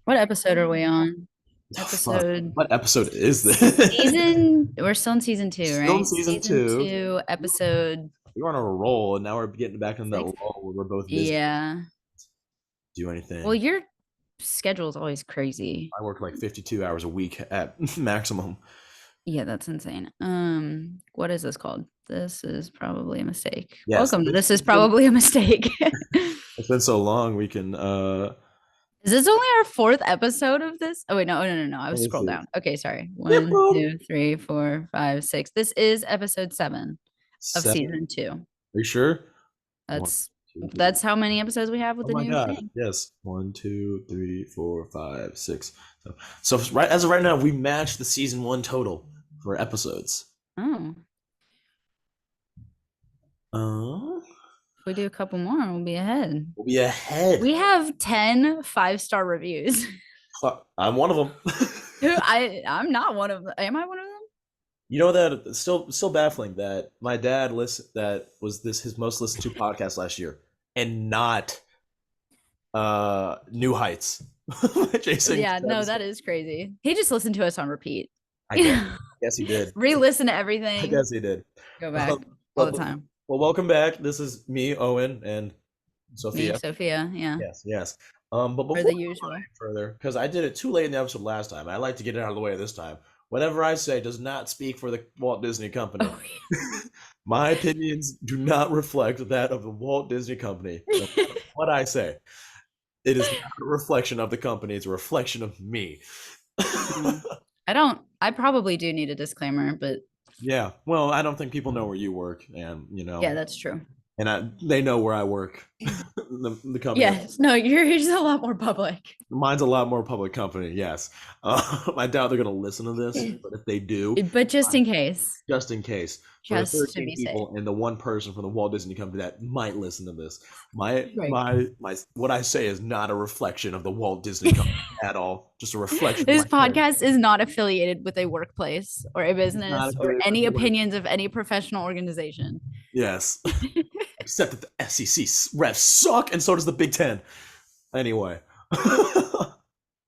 What episode are we on? Fuck. Episode What episode is this? we're still in season two, Still in right? season Season two. two, episode We were on a roll, and now we're getting back in that 6. lull where we're both busy. Yeah. Do Well, anything. your schedule is always crazy. I work like 52 hours a week at maximum. Yeah, that's insane. What is this called? This is probably a mistake. Yes, Welcome to This Is Probably a Mistake. it's been so long. We can. Is this only our 4th episode of this? Oh wait, no. I Let was me scrolled see. down. Okay, sorry. Yep. 1, 2, 3, 4, 5, 6. This is episode 7 of 7. season 2. Are you sure? One, That's two, three. that's how many episodes we have with Oh the my new God. thing. Yes. 1, 2, 3, 4, 5, 6. So right as of right now, we matched the season 1 total for episodes. Oh, Uh, if we do a couple more, we'll be ahead. we'll be ahead. We have 10 5-star reviews. I'm one of them. I'm not one of them. Am I one of them? You know that it's still baffling that my dad that was this his most listened to podcast last year, and not New Heights. Jason. Yeah, no, that is crazy. He just listened to us on repeat. I guess, guess he did. Re-listen to I everything. guess he did. Go back Um, all well, the time. well, welcome back. This is me, Owen, and Me, Sophia. Sophia. Yeah. Yes. But For before the we go usual. any further, because I did it too late in the episode last time, I like to get it out of the way this time. Whatever I say does not speak for the Walt Disney Company. Oh, My opinions do not reflect that of the Walt Disney Company. No matter what I say, it is not a reflection of the company, it's a reflection of me. I probably do need a disclaimer, but Yeah, well, I don't think people know where you work, and yeah, that's true. they know where I work. The company. Yes, no, yours is a lot more public. Mine's a lot more public company, yes. I doubt they're going to listen to this, but if they do, But just in case, just in case, for the just to 13 be safe. people and the one person from the Walt Disney Company that might listen to this, my Right. my what I say is not a reflection of the Walt Disney Company at all. Just a reflection This of my podcast is not affiliated with a workplace or a not business or affiliated any with the- opinions of any professional organization. Yes. Except that the SEC refs suck, and so does the Big Ten. Anyway.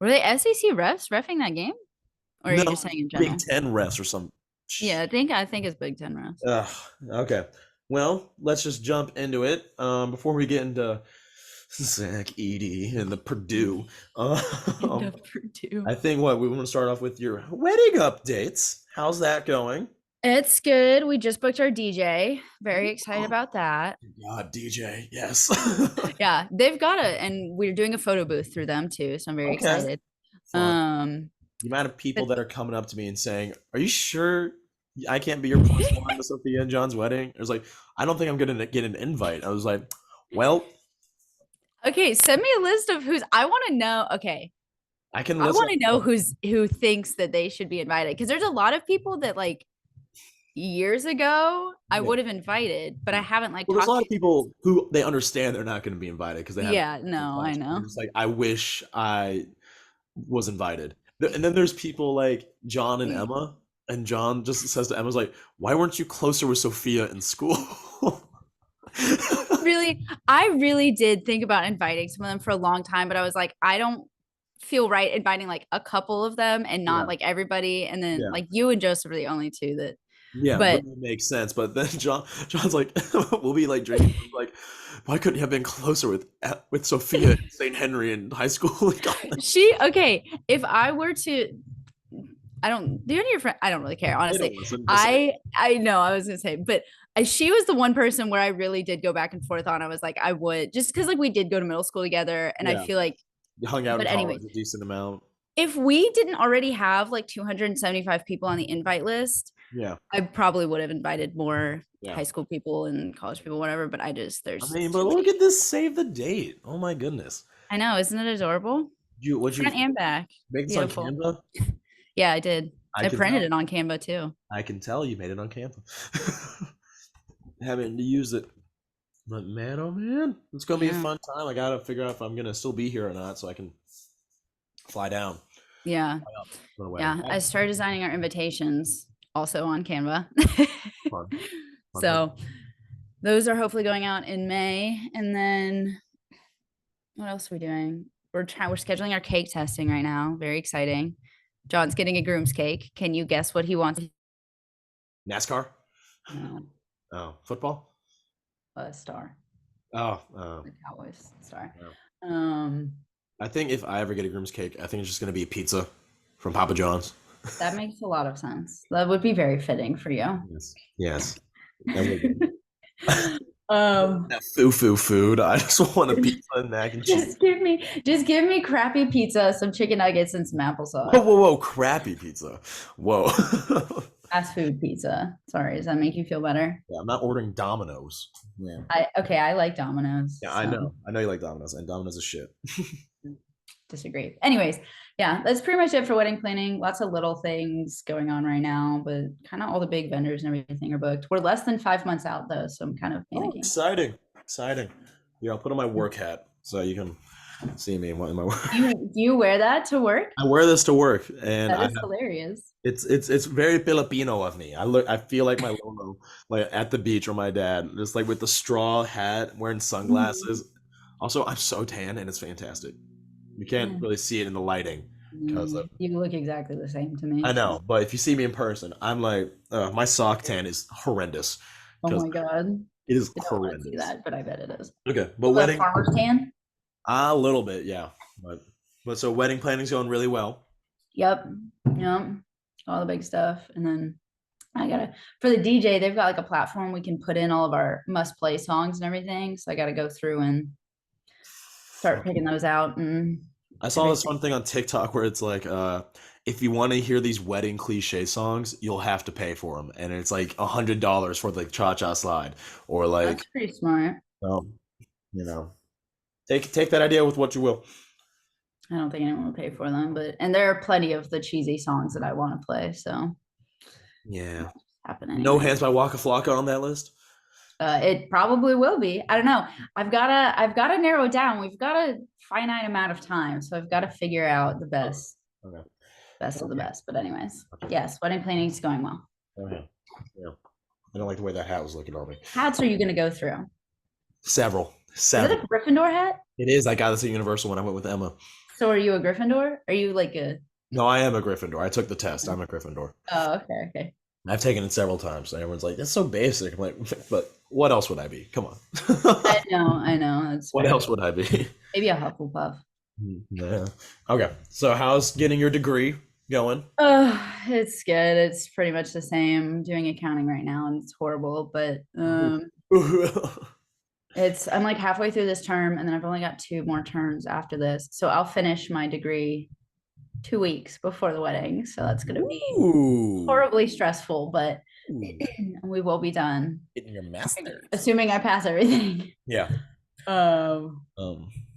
Were they SEC refs reffing that game? Or are you just saying in general? Big Ten refs or some. Yeah, I think it's Big Ten refs. Okay. Well, let's just jump into it. Before we get into Zach Edey and the Purdue. Purdue. I think we want to start off with your wedding updates. How's that going? It's good. We just booked our DJ. Very excited about that. God, DJ, yes. Yeah, they've got it, and we're doing a photo booth through them too. So I'm very excited. Fun. The amount of people that are coming up to me and saying, "Are you sure I can't be your plus one to Sophia and John's wedding?" It was like, I don't think I'm gonna get an invite. I was like, well, okay, send me a list of who's. I want to know. Okay, I want to know who thinks that they should be invited, because there's a lot of people that like years ago I would have invited, but I haven't like. Well, there's a lot of people who they understand they're not going to be invited because they have. Yeah, no, I know. It's like I wish I was invited, and then there's people like John and Emma, and John just says to Emma's like, "Why weren't you closer with Sophia in school?" Really, I really did think about inviting some of them for a long time, but I was like, I don't feel right inviting like a couple of them and not like everybody. And then like you and Joseph are the only two that. Yeah, but it makes sense. But then John's like, we'll be like drinking, like, why couldn't you have been closer with Sophia at St. Henry in high school? Okay, if I were to, do any of your friends? I don't really care, honestly. I know I was gonna say, but she was the one person where I really did go back and forth on. I was like, I would, just because like we did go to middle school together, and I feel like you hung out. But anyways, a decent amount. If we didn't already have like 275 people on the invite list, I probably would have invited more high school people and college people, whatever. But I mean, but look at this, save the date. Oh my goodness. I know, isn't it adorable? Front and back. Make this on Canva? Yeah, I did. I printed it on Canva too. I can tell you made it on Canva. Having to use it. But man, oh man, it's gonna be a fun time. I gotta figure out if I'm gonna still be here or not so I can fly down. Yeah. I started designing our invitations also on Canva. Fun. So those are hopefully going out in May. And then what else are we doing? we're scheduling our cake testing right now. Very exciting. John's getting a groom's cake. Can you guess what he wants? NASCAR? No, Oh, football? a star. Oh, The Cowboys star. no. Um, I think if I ever get a groom's cake, I think it's just gonna be pizza from Papa John's. that makes a lot of sense. That would be very fitting for you. Yes. Yes. That would be. um, That foo food. I just want a pizza and mac and cheese. just give me crappy pizza, some chicken nuggets, and some applesauce. Whoa, crappy pizza. Whoa. Fast food pizza. Sorry, does that make you feel better? Yeah, I'm not ordering Domino's. Yeah. I like Domino's. Yeah, So. I know. I know you like Domino's, and Domino's is shit. Disagree. Anyways, yeah, that's pretty much it for wedding planning. Lots of little things going on right now, but kind of all the big vendors and everything are booked. We're less than 5 months out though, so I'm kind of panicking. Exciting. Exciting. Yeah, I'll put on my work hat so you can see me in my work. Do you wear that to work? I wear this to work, and That is hilarious. it's very Filipino of me. I feel like my logo, like at the beach or my dad, just like with the straw hat, wearing sunglasses. Also, I'm so tan, and it's fantastic. You can't really see it in the lighting because you look exactly the same to me. I know, but if you see me in person, I'm like my sock tan is horrendous. Oh my god, it is I don't want to see horrendous. that, but I bet it is. Okay, but wedding farmer's tan. A little bit, yeah. But so wedding planning's going really well. Yep. All the big stuff, and then I gotta for the DJ. They've got like a platform we can put in all of our must play songs and everything. So I got to go through and start picking those out. And I saw this one thing on TikTok where it's like, if you want to hear these wedding cliche songs, you'll have to pay for them, and it's like $100 for the cha-cha slide, or like. That's pretty smart. You know, take that idea with what you will. I don't think anyone will pay for them, and there are plenty of the cheesy songs that I want to play. So yeah, happening. No Hands by Waka Flocka on that list. It probably will be. I don't know. I've gotta narrow it down. We've got a finite amount of time, so I've got to figure out the best. Okay. Best of the best. But anyways, yes, wedding planning is going well. Okay. Yeah. I don't like the way that hat was looking on me. Hats are you gonna go through? Several. Is it a Gryffindor hat? It is. I got this at Universal when I went with Emma. So are you a Gryffindor? Are you like a? No, I am a Gryffindor. I took the test. I'm a Gryffindor. Oh, okay. I've taken it several times. And everyone's like, "That's so basic." I'm like, "But what else would I be? Come on." I know. What else would I be? Maybe a Hufflepuff. Yeah. Okay. So how's getting your degree going? It's good. It's pretty much the same. I'm doing accounting right now, and it's horrible. But I'm like halfway through this term, and then I've only got 2 more terms after this. So I'll finish my degree 2 weeks before the wedding. So that's going to be horribly stressful, but we will be done. Getting your master's. Assuming I pass everything. Yeah.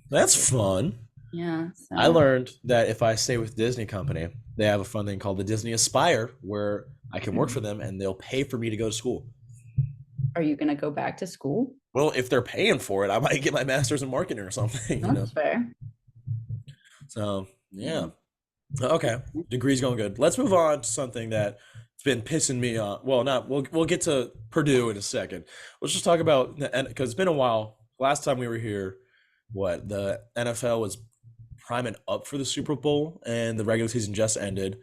That's fun. Yeah. So. I learned that if I stay with Disney Company, they have a fun thing called the Disney Aspire, where I can work for them and they'll pay for me to go to school. Are you going to go back to school? Well, if they're paying for it, I might get my master's in marketing or something. That's fair. So, yeah. Okay. Degree's going good. Let's move on to something that's been pissing me off. Well, we'll get to Purdue in a second. Let's just talk about, because it's been a while. Last time we were here, the NFL was priming up for the Super Bowl and the regular season just ended.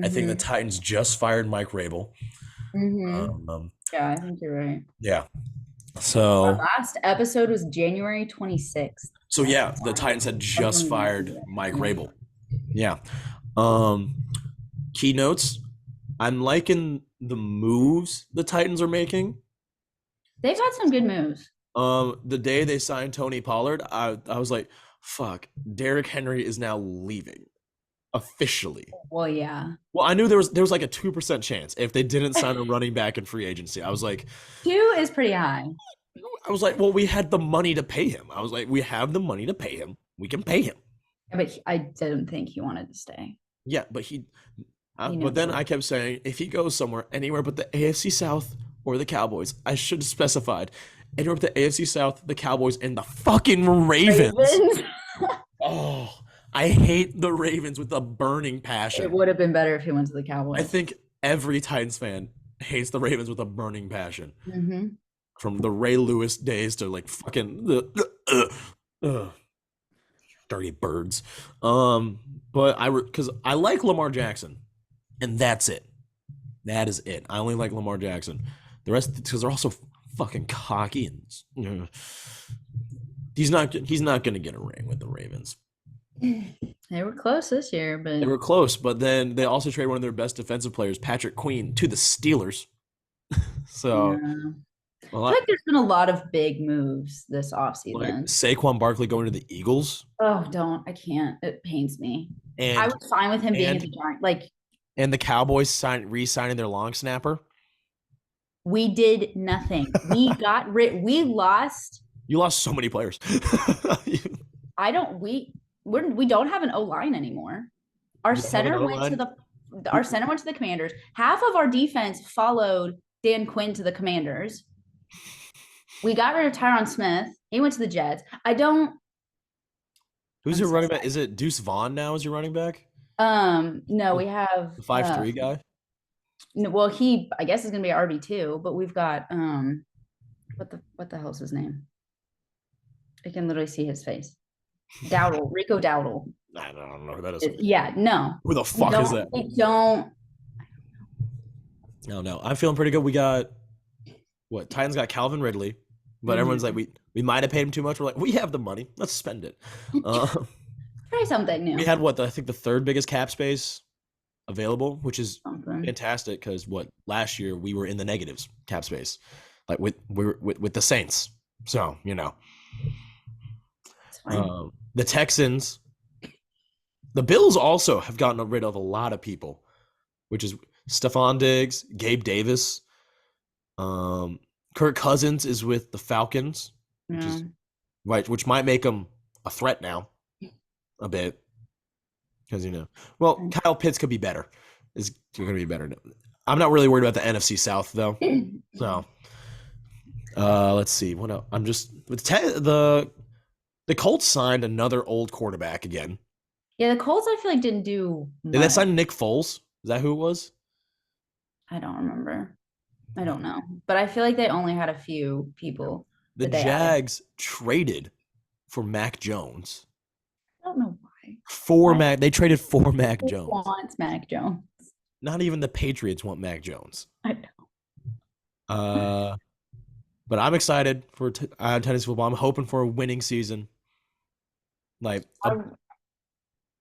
I think the Titans just fired Mike Rabel. Yeah, I think you're right. Yeah. So our last episode was January 26th. So yeah, the Titans had just fired Mike Rabel. Yeah. Keynotes. I'm liking the moves the Titans are making. They've had some good moves. The day they signed Tony Pollard, I was like, fuck, Derrick Henry is now leaving. Officially. Well, yeah. Well, I knew there was like a 2% chance if they didn't sign a running back in free agency. I was like, 2 is pretty high. I was like, well, we had the money to pay him. I was like, we have the money to pay him. We can pay him. Yeah, but I didn't think he wanted to stay. Yeah, but but then I kept saying, if he goes anywhere but the AFC South or the Cowboys, I should have specified anywhere but the AFC South, the Cowboys, and the fucking Ravens. Oh, I hate the Ravens with a burning passion. It would have been better if he went to the Cowboys. I think every Titans fan hates the Ravens with a burning passion. From the Ray Lewis days to like fucking dirty birds. But because I like Lamar Jackson, and that's it. That is it. I only like Lamar Jackson. The rest, because they're also fucking cocky, and he's not gonna get a ring with the Ravens. They were close this year, They but were close, but then they also traded one of their best defensive players, Patrick Queen, to the Steelers. So, yeah. a I feel lot like there's been a lot of big moves this like offseason. Saquon Barkley going to the Eagles, Oh, don't. I can't. It pains me. I and was fine with him being at and the Giants. Like, and the Cowboys re-signing their long snapper. we did nothing. We lost. You lost so many players. I don't, we don't have an O line anymore. Our You don't have an center went to O-line? our center went to the Commanders. Half of our defense followed Dan Quinn to the Commanders. We got rid of Tyron Smith. He went to the Jets. Who's I'm your so running back? sad. Is it Deuce Vaughn now as your running back? No, we have The 5'3" guy? no, well, he I guess is gonna be RB2, but we've got what the hell's his name? I can literally see his face. Dowdle, Rico Dowdle. I don't know who that is. Yeah, no. Who the fuck is that? We don't. No. I'm feeling pretty good. We got what? Titans got Calvin Ridley, but everyone's like, we might have paid him too much. We're like, we have the money. Let's spend it. Try something new. We had I think the third biggest cap space available, which is Something. fantastic because last year we were in the negatives cap space, like with the Saints. So It's fine. the Texans, the Bills also have gotten rid of a lot of people, which is Stephon Diggs, Gabe Davis, Kirk Cousins is with the Falcons, which Yeah. is right, which might make them a threat now, a bit, because well, Kyle Pitts could be better. Is going to be better. I'm not really worried about the NFC South though. So, let's see. What else? I'm just the Colts signed another old quarterback again. Yeah, the Colts I feel like didn't do much. Did they sign Nick Foles? Is that who it was? I don't remember. I don't know. But I feel like they only had a few people. The Jags traded for Mac Jones. I don't know why. They traded for Mac Who Jones. wants Mac Jones? Not even the Patriots want Mac Jones. I know. But I'm excited for Tennessee football. I'm hoping for a winning season. Like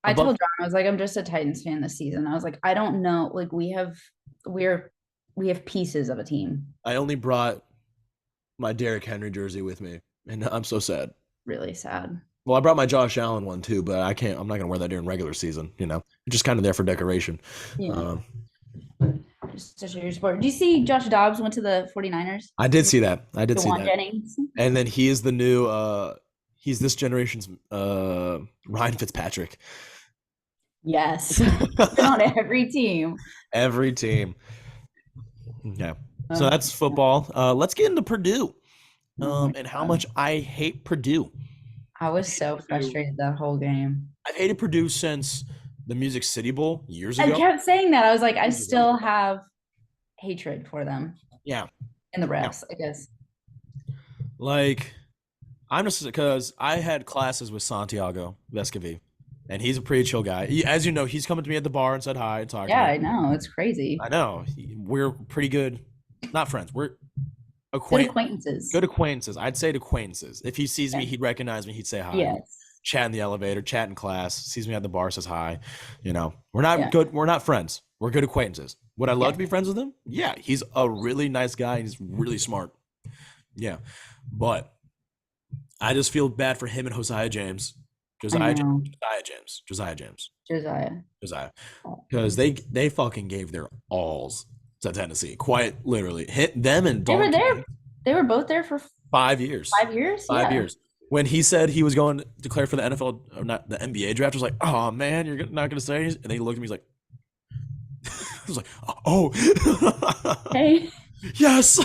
I told John, I was like, I'm just a Titans fan this season. I was like, I don't know. Like we have pieces of a team. I only brought my Derrick Henry jersey with me, and I'm so sad. Really sad. Well, I brought my Josh Allen one too, but I'm not gonna wear that during regular season. Just kind of there for decoration. Yeah. Just to show your support. Do you see Josh Dobbs went to the 49ers? I did see that. Jennings. And then he is the new he's this generation's Ryan Fitzpatrick. Yes. On every team. Every team. Yeah. So that's football. Let's get into Purdue. And how much I hate Purdue. I was so frustrated that whole game. I've hated Purdue since the Music City Bowl years ago. I kept saying that. I was like, I still have hatred for them. Yeah. And the refs, I guess. Like, I'm just because I had classes with Santiago Vescovi, and he's a pretty chill guy. As you know, he's coming to me at the bar and said hi and talked to me. Yeah, I know. It's crazy. I know. We're pretty good. Not friends. We're good acquaintances. Good acquaintances. I'd say acquaintances. If he sees me, he'd recognize me. He'd say hi. Yes. Chat in the elevator, chat in class, sees me at the bar, says hi. We're not good. We're not friends. We're good acquaintances. Would I love to be friends with him? Yeah. He's a really nice guy. He's really smart. Yeah. But I just feel bad for him and Josiah James. Josiah James. Because they fucking gave their alls to Tennessee. Quite literally. Hit them and They were there. They were both there for 5 years. 5 years? 5 years. When he said he was going to declare for the NFL, or not the NBA draft, I was like, oh man, you're not going to say anything? And then he looked at me, he's like, I was like, oh. Hey. Yes.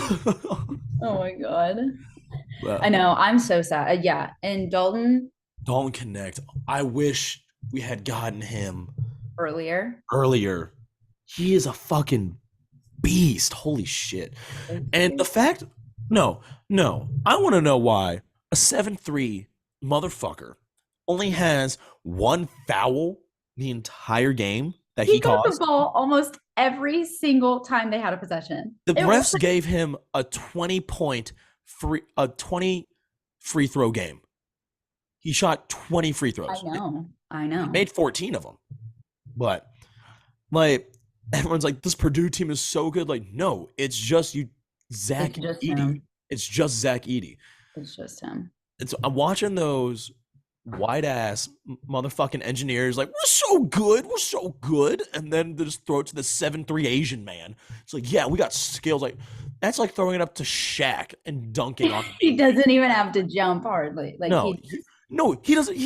Oh my God. I know. I'm so sad. Yeah. And Dalton Connect. I wish we had gotten him earlier. He is a fucking beast. Holy shit. And the fact, no. I want to know why a 7'3" motherfucker only has one foul the entire game that He he got the caused. ball almost every single time they had a possession. The It was refs gave him a 20 free throw game. He shot 20 free I throws. know. I He know. made 14 of them. But like everyone's like, this Purdue team is so good. Like, no, it's just you, Zach It's just Edey. him. It's just Zach Edey. It's just him. And so I'm watching those white ass motherfucking engineers like, we're so good, we're so good, and then they just throw it to the 7'3" Asian man. It's like, yeah, we got skills. Like that's like throwing it up to Shaq and dunking on him. He doesn't even have to jump hardly. Like No, he doesn't.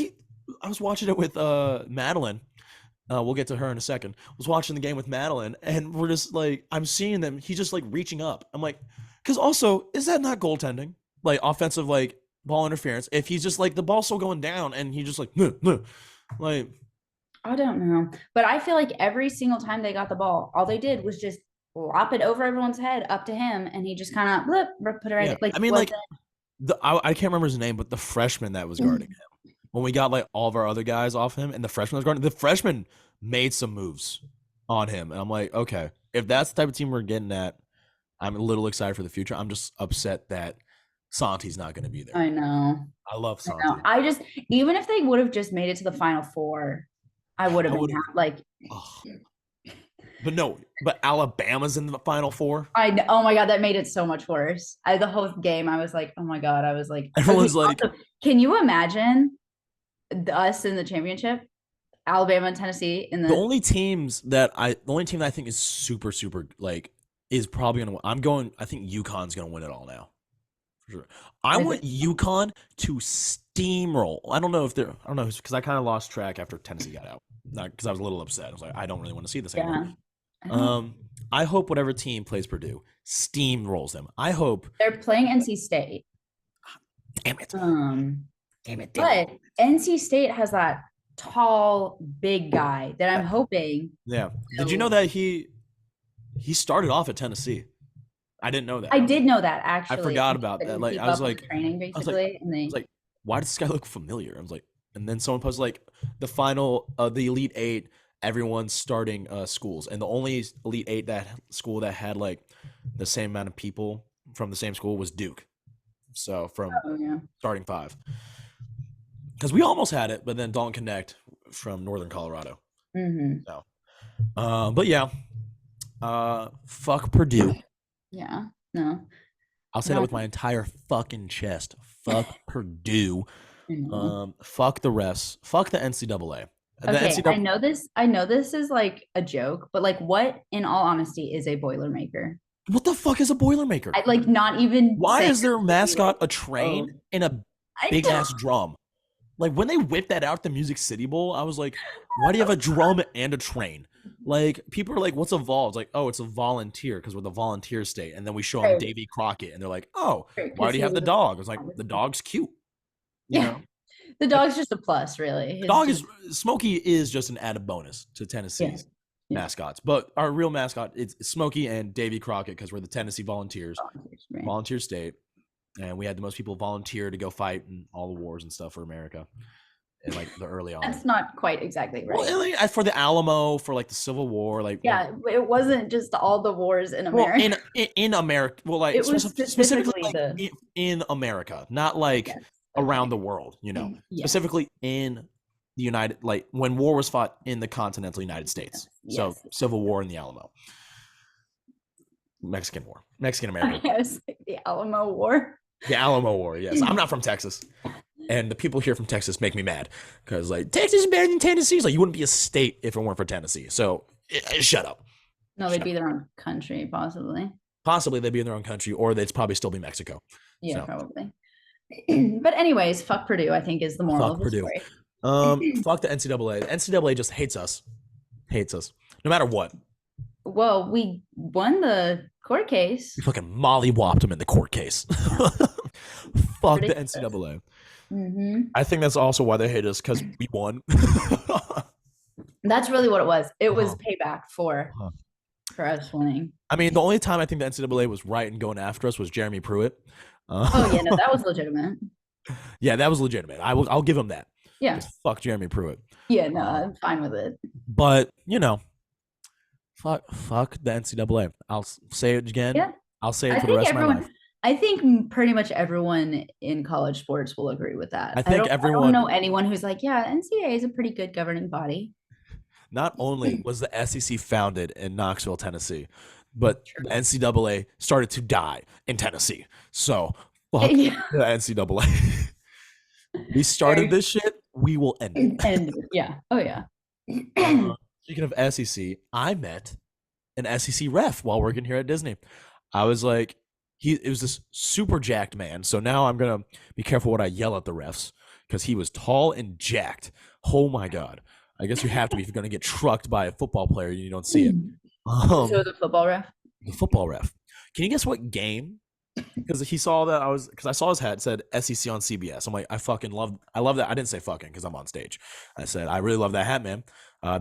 I was watching it with Madeline. We'll get to her in a second. I was watching the game with Madeline, and we're just like, I'm seeing them. He's just like reaching up. I'm like, because also, is that not goaltending? Like offensive, like ball interference. If he's just like the ball's still going down, and he just like, like, I don't know. But I feel like every single time they got the ball, all they did was just lop it over everyone's head up to him, and he just kind of put it right. yeah. Like I mean, like I can't remember his name, but the freshman that was guarding him when we got like all of our other guys off him, and the freshman was guarding. The freshman made some moves on him, and I'm like, okay, if that's the type of team we're getting at, I'm a little excited for the future. I'm just upset that Santi's not going to be there. I know. I love Santi. I just even if they would have just made it to the Final Four, I would have been like. Oh. But Alabama's in the Final Four. Oh my god, that made it so much worse. The whole game, I was like, oh my god, I was like, everyone's like, can you imagine us in the championship? Alabama and Tennessee in the only team that I think is super like is probably gonna win. I think UConn's gonna win it all now. For sure. I want UConn to steamroll. I don't know because I kind of lost track after Tennessee got out. Not because I was a little upset. I was like, I don't really want to see this anymore. I hope whatever team plays Purdue steamrolls them. I hope they're playing NC State. Damn it. Damn it. But NC State has that tall, big guy that I'm hoping. Yeah. Did you know that he started off at Tennessee? I didn't know that. I did know that actually. I forgot about that. Like I was like training basically, I was like, why does this guy look familiar? I was like, and then someone posted like the final the Elite Eight, everyone's starting schools, and the only Elite Eight school that had like the same amount of people from the same school was Duke. So from starting 5. Because we almost had it, but then Dalton Connect from Northern Colorado. So, but yeah, fuck Purdue. Yeah, no. I'll say that with my entire fucking chest. Fuck Purdue. Fuck the refs. Fuck the NCAA. Okay, I know this is like a joke, but like, what, in all honesty, is a Boilermaker? What the fuck is a Boilermaker? Like, not even. Why is their mascot a train and a big ass drum? Like when they whipped that out at the Music City Bowl, I was like, why do you have a drum and a train? Like people are like, what's a vol? It's like, oh, it's a volunteer because we're the volunteer state. And then we show them Davy Crockett and they're like, oh, why do you have the dog? I was like, the dog's cute. You know? The dog's just a plus, really. The dog is Smokey is just an added bonus to Tennessee's mascots. But our real mascot is Smokey and Davy Crockett because we're the Tennessee Volunteers, volunteer state. And we had the most people volunteer to go fight in all the wars and stuff for America. And like the early on. That's not quite exactly right. Well, for the Alamo, for like the Civil War, like it wasn't just all the wars in America. Well, in America, well, like it was specifically like in America, not like around the world. You know, specifically in the United, like when war was fought in the continental United States. So Civil War in the Alamo, Mexican American. The Alamo War. The Alamo War. Yes, I'm not from Texas. And the people here from Texas make me mad because, like, Texas is better than Tennessee. It's like, you wouldn't be a state if it weren't for Tennessee. So, shut up. No, they'd be their own country, possibly. Possibly they'd be in their own country, or they'd probably still be Mexico. Yeah, probably. But anyways, fuck Purdue, I think, is the moral of the story. Fuck the NCAA. The NCAA just hates us. No matter what. Well, we won the court case. We fucking mollywopped them in the court case. Fuck the NCAA. I think that's also why they hate us, because we won. That's really what it was. It was payback for us winning. I mean, the only time I think the NCAA was right in going after us was Jeremy Pruitt. Oh yeah, no, that was legitimate. Yeah, that was legitimate. I'll give him that. Yeah. Because fuck Jeremy Pruitt. Yeah, no, Uh, I'm fine with it. but fuck the NCAA. I'll say it again. Yeah. I'll say I it for the think rest of my everyone life. I think pretty much everyone in college sports will agree with that. I I think don't everyone. know anyone who's like, yeah, NCAA is a pretty good governing body. Not only was the SEC founded in Knoxville, Tennessee, but True. the NCAA started to die in Tennessee. So fuck Yeah. the NCAA. We started Very this shit. We will end it. and yeah. Oh yeah. Uh, Speaking of SEC, I met an SEC ref while working here at Disney. I was like, it was this super jacked man. So now I'm gonna be careful what I yell at the refs because he was tall and jacked. Oh my god! I guess you have to be if you're gonna get trucked by a football player and you don't see it. So the football ref. The football ref. Can you guess what game? Because he saw that because I saw his hat said SEC on CBS. I'm like, I love that. I didn't say fucking because I'm on stage. I said, I really love that hat, man.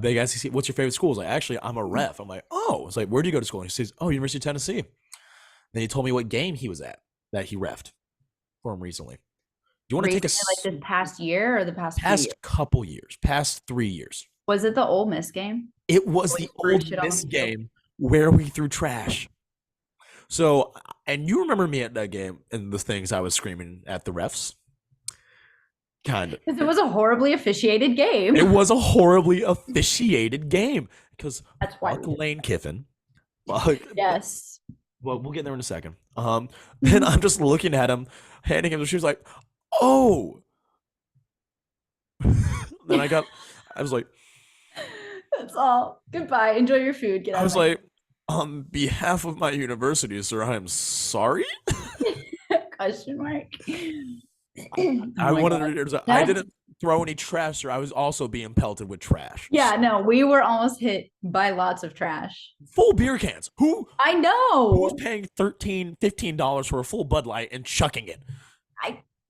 Big SEC. What's your favorite school? He's like, actually, I'm a ref. I'm like, oh. It's like, where do you go to school? And he says, oh, University of Tennessee. Then he told me what game he was at that he refed for him recently. Do you want to take Recently, like this past year or the past few years? past couple years, past 3 years? Was it the Ole Miss game? It was the Threw Old shit on the Miss field? game where we threw trash. So, and you remember me at that game and the things I was screaming at the refs? Kind of. Because it was a horribly officiated game. It was a horribly officiated game because That's why. fuck Lane Kiffin. Fuck. Yes. Well, we'll get there in a second. Then I'm just looking at him, handing him the shoes, like, oh. Then I was like, That's all. Goodbye. Enjoy your food. Get out I was of my like, on behalf of my university, sir, I am sorry. question mark. I Oh my wanted God. to. I didn't throw any trash, sir. I was also being pelted with trash. Yeah, no, we were almost hit by lots of trash. Full beer cans. Who's I know. paying $13, $15 for a full Bud Light and chucking it?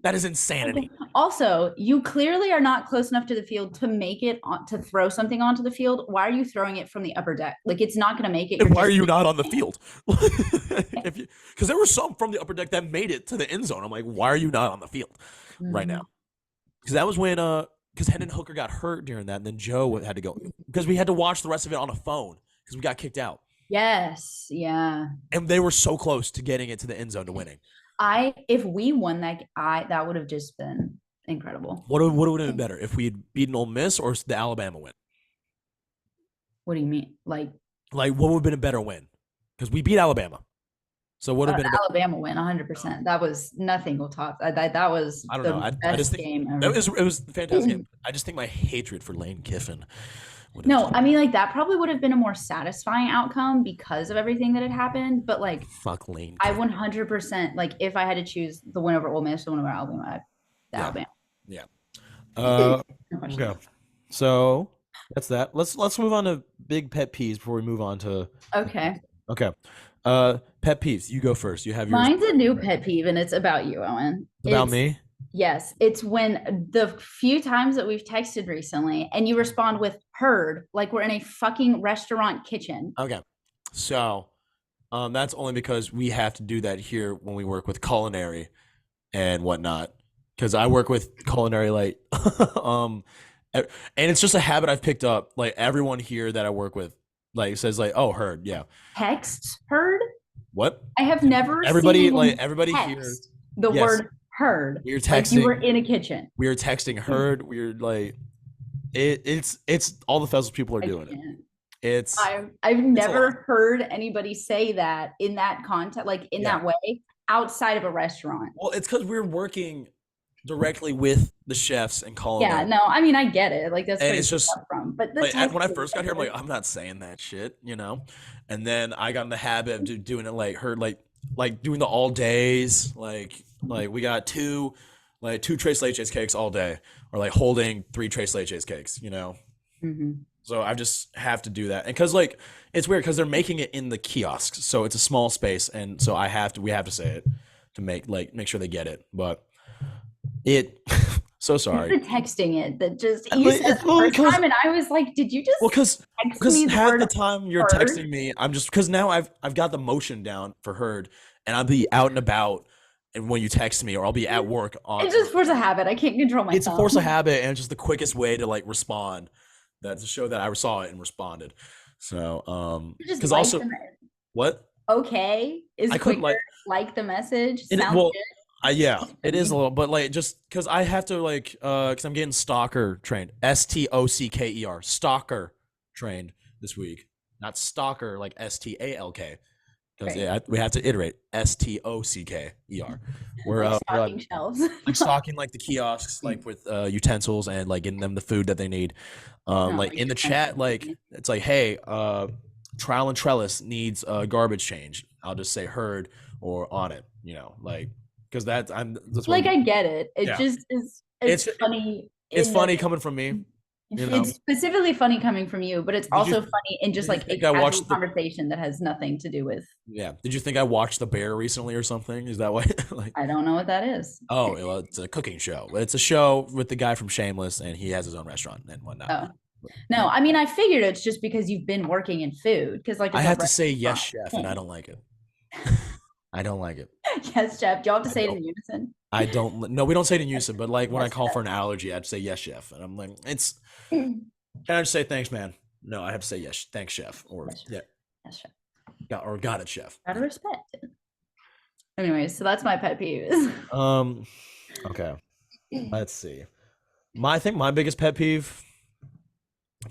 That is insanity. Also, you clearly are not close enough to the field to make it to throw something onto the field. Why are you throwing it from the upper deck? Like it's not going to make it. And why are you not on the field? Because there were some from the upper deck that made it to the end zone. I'm like, why are you not on the field right now? Because that was when because Hendon Hooker got hurt during that, and then Joe had to go because we had to watch the rest of it on a phone because we got kicked out. Yes, yeah. And they were so close to getting it to the end zone to winning. If we won that would have just been incredible. What would have been better if we had beaten Ole Miss or the Alabama win? What do you mean? Like what would have been a better win? Because we beat Alabama. So what would have been Alabama win 100%. That was nothing will top. That was I don't know. I just think game ever. it was a fantastic game. I just think my hatred for Lane Kiffin. No, I mean like that probably would have been a more satisfying outcome because of everything that had happened. But like, fuck Lane. I 100% like if I had to choose the win over Ole Miss, the win over Alabama, Alabama. Yeah. Okay. So that's that. Let's move on to big pet peeves before we move on to. Okay. Okay. Pet peeves. You go first. You have yours. Mine's a new pet peeve, and it's about you, Owen. About me? Yes, it's when the few times that we've texted recently and you respond with heard, like we're in a fucking restaurant kitchen. Okay. So that's only because we have to do that here when we work with culinary and whatnot. Because I work with culinary like and it's just a habit I've picked up. Like everyone here that I work with like says like, oh, heard, yeah. Text heard? What? I have never everybody seen like everybody here the word heard. We were texting. Like you were in a kitchen. We were texting heard. We were like, it's all the festival people are doing it. I've never heard anybody say that in that context, like in that way, outside of a restaurant. Well, it's because we're working directly with the chefs and calling. Yeah, no, I mean I get it. Like that's and it's just from. But like, when I first got here, I'm like, I'm not saying that shit, you know. And then I got in the habit of doing it like heard like doing the all days, like we got two Tres Leches cakes all day, or like holding 3 Tres Leches cakes, you know. So I just have to do that, and because like it's weird because they're making it in the kiosks, so it's a small space, and so we have to say it to make sure they get it, but it. So sorry. Texting it that just you said the first time, and I was like, "Did you just?" Well, because half the time you're texting me, I'm just because now I've got the motion down for heard, and I'll be out and about, and when you text me, or I'll be at work on. It's just force of habit. I can't control It's a myself. force of habit, and it's just the quickest way to like respond. That's to show that I saw it and responded. So, Just because like also the what okay is I couldn't quicker. Like the message sounds well, good. yeah, Just it is a funny. little, but like just because I have to like, because I'm getting stalker trained, Stocker stalker trained this week, not stalker like Stalk, because Right. we have to iterate Stocker. We're Like we're stocking shelves. like stocking like the kiosks like with utensils and like getting them the food that they need. No, Like in the chat, like like it's like, hey, trial and trellis needs a garbage change. I'll just say heard or on it, like because that's what I get it. It yeah. just is It's funny it's in that funny coming from me. it's specifically funny coming from you, but it's Did you also funny in just did you like think a I casual watched the conversation that has nothing to do with yeah? Did you think I watched The Bear recently or something? Is that why like I don't know what that is. oh well, it's a cooking show. It's a show with the guy from Shameless, and he has his own restaurant and whatnot. Oh. No, I mean I figured it's just because you've been working in food because like I it's a have to say yes, restaurant chef, and I thing. don't like it. I don't like it. Yes, Jeff. Do you have to I say it don't. in unison? I don't. No, we don't say it in unison. But like when I Yes, call Jeff. for an allergy, I'd say yes, chef, and I'm like, it's. Can I just say thanks, man? No, I have to say yes, thanks, chef, or Yes, yeah, Chef. Yes, Chef. or got it, chef. Out of respect. Anyways, so that's my pet peeves. Okay. Let's see. I think my biggest pet peeve: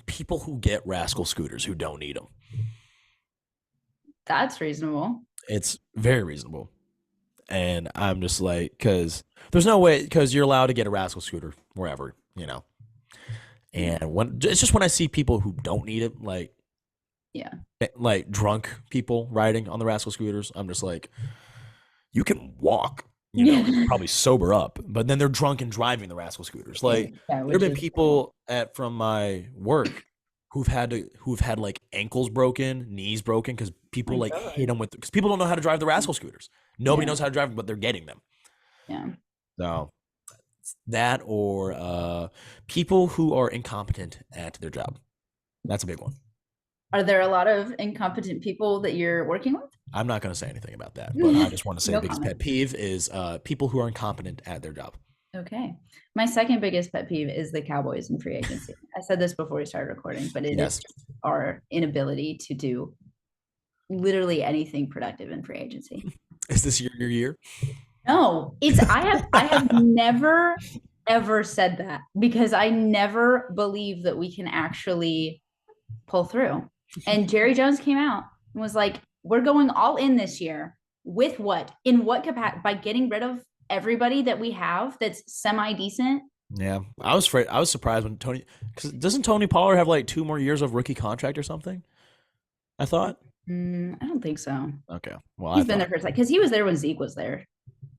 people who get rascal scooters who don't need them. That's reasonable. It's very reasonable, and I'm just like, because there's no way, because you're allowed to get a rascal scooter wherever. And when it's just when I see people who don't need it, Yeah. like drunk people riding on the rascal scooters, I'm just like, you can walk, probably sober up, but then they're drunk and driving the rascal scooters. Like Yeah, there have which been is people from my work who've had like ankles broken, knees broken because people my like God. hit them because people don't know how to drive the rascal scooters. Nobody Yeah. knows how to drive them, but they're getting them. Yeah. So that or people who are incompetent at their job. That's a big one. Are there a lot of incompetent people that you're working with? I'm not going to say anything about that, but I just want to say No the biggest comment. pet peeve is people who are incompetent at their job. Okay. My second biggest pet peeve is the Cowboys in free agency. I said this before we started recording, but it is Yes. just our inability to do literally anything productive in free agency. Is this your year? No, I have never ever said that because I never believe that we can actually pull through. And Jerry Jones came out and was like, we're going all in this year with what? In what capacity? By getting rid of everybody that we have that's semi decent. Yeah, I was surprised when because doesn't Tony Pollard have like 2 more years of rookie contract or something? I thought. I don't think so. Okay, well, He's been there for a second because he was there when Zeke was there.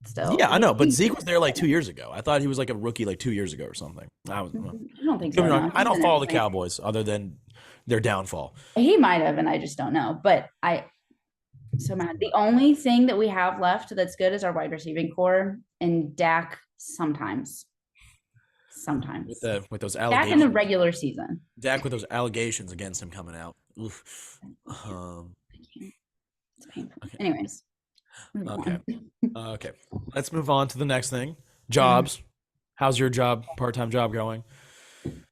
Still, yeah, I know, but Zeke was there like 2 years ago. I thought he was like a rookie like 2 years ago or something. I don't think so. No. I don't follow the Cowboys other than their downfall. He might have, and I just don't know. But so mad. The only thing that we have left that's good is our wide receiving core and Dak sometimes. With those Dak in allegations, the regular season. Dak with those allegations against him coming out. Oof. It's painful. Okay. Anyways. Okay. Okay. Let's move on to the next thing. Jobs. How's your part-time job going?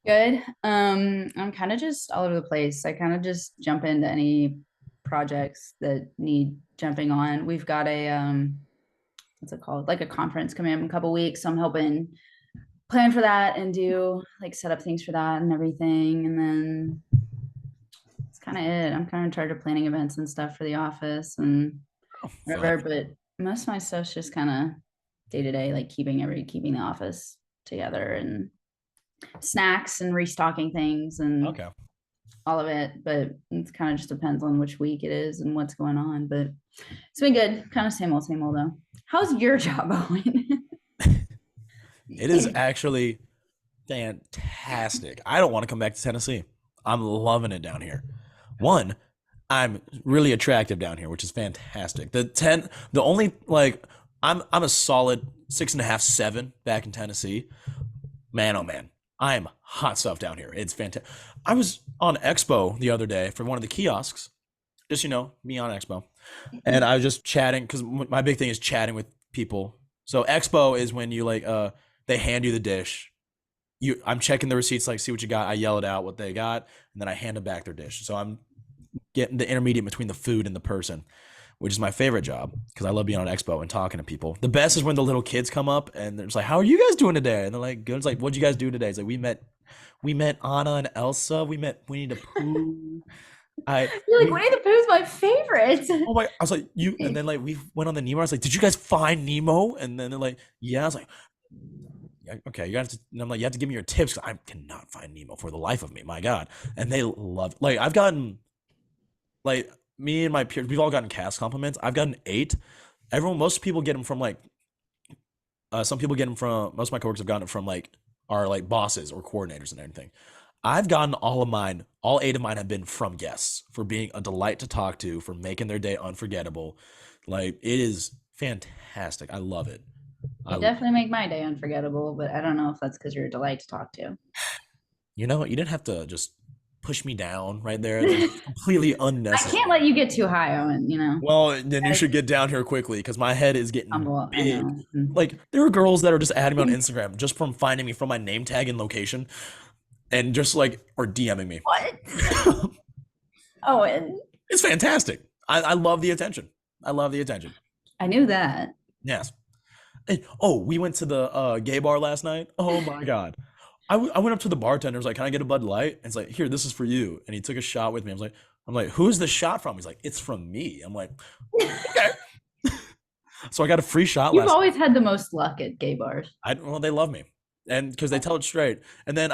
Good. I'm kind of just all over the place. I kind of just jump into any projects that need jumping on. We've got a what's it called? Like a conference coming up in a couple weeks. So I'm helping plan for that and do like set up things for that and everything. And then it's kind of it. I'm kind of in charge of planning events and stuff for the office and whatever. But most of my stuff's just kind of day to day, like keeping the office together and snacks and restocking things and all of it. But it kind of just depends on which week it is and what's going on. But it's been good. Kind of same old though. How's your job, Owen? It is actually fantastic. I don't want to come back to Tennessee. I'm loving it down here. One, I'm really attractive down here, which is fantastic. The only like I'm a solid 6.5, 7 back in Tennessee. Man, oh man, I'm hot stuff down here. It's fantastic. I was on Expo the other day for one of the kiosks, just me on Expo, and I was just chatting because my big thing is chatting with people So expo is when you like they hand you the dish. I'm checking the receipts, like see what you got. I yell it out what they got, and then I hand them back their dish. So I'm getting the intermediate between the food and the person, which is my favorite job because I love being on expo and talking to people. The best is when the little kids come up and they're just like, "How are you guys doing today?" And they're like, "Good." It's like, "What'd you guys do today?" It's like, "We met Anna and Elsa. We met Winnie the Pooh. I You're like, we Winnie the Pooh's my favorite. oh my." I was like, "You." And then like we went on the Nemo. I was like, "Did you guys find Nemo?" And then they're like, "Yeah." I was like, "Yeah, okay, you have to." And I'm like, "You have to give me your tips. 'Cause I cannot find Nemo for the life of me. My God." And they love like I've gotten like me and my peers. We've all gotten cast compliments. I've gotten 8. Most people get them from like some people get them from most of my coworkers have gotten it from like our like bosses or coordinators and everything. I've gotten all 8 of mine have been from guests for being a delight to talk to, for making their day unforgettable. Like it is fantastic. I love it. You I definitely make my day unforgettable, but I don't know if that's because you're a delight to talk to. You know what? You didn't have to just push me down right there. That was completely I can't let unnecessary. you get too high, Owen, you know. Well, then you should get down here quickly because my head is getting Humble, I big. know. Mm. Like there are girls that are just adding me on Instagram just from finding me from my name tag and location and just like or DMing me. What? Owen. It's fantastic. I love the attention. I love the attention. I knew that. Yes. Oh, we went to the gay bar last night. Oh my God. I went up to the bartender. I was like, "Can I get a Bud Light?" And it's like, "Here, this is for you." And he took a shot with me. I'm like, "Who's the shot from?" He's like, "It's from me." I'm like, "Okay." So I got a free shot You've last. always had the most luck at gay bars. Well, they love me, and because they tell it straight. And then,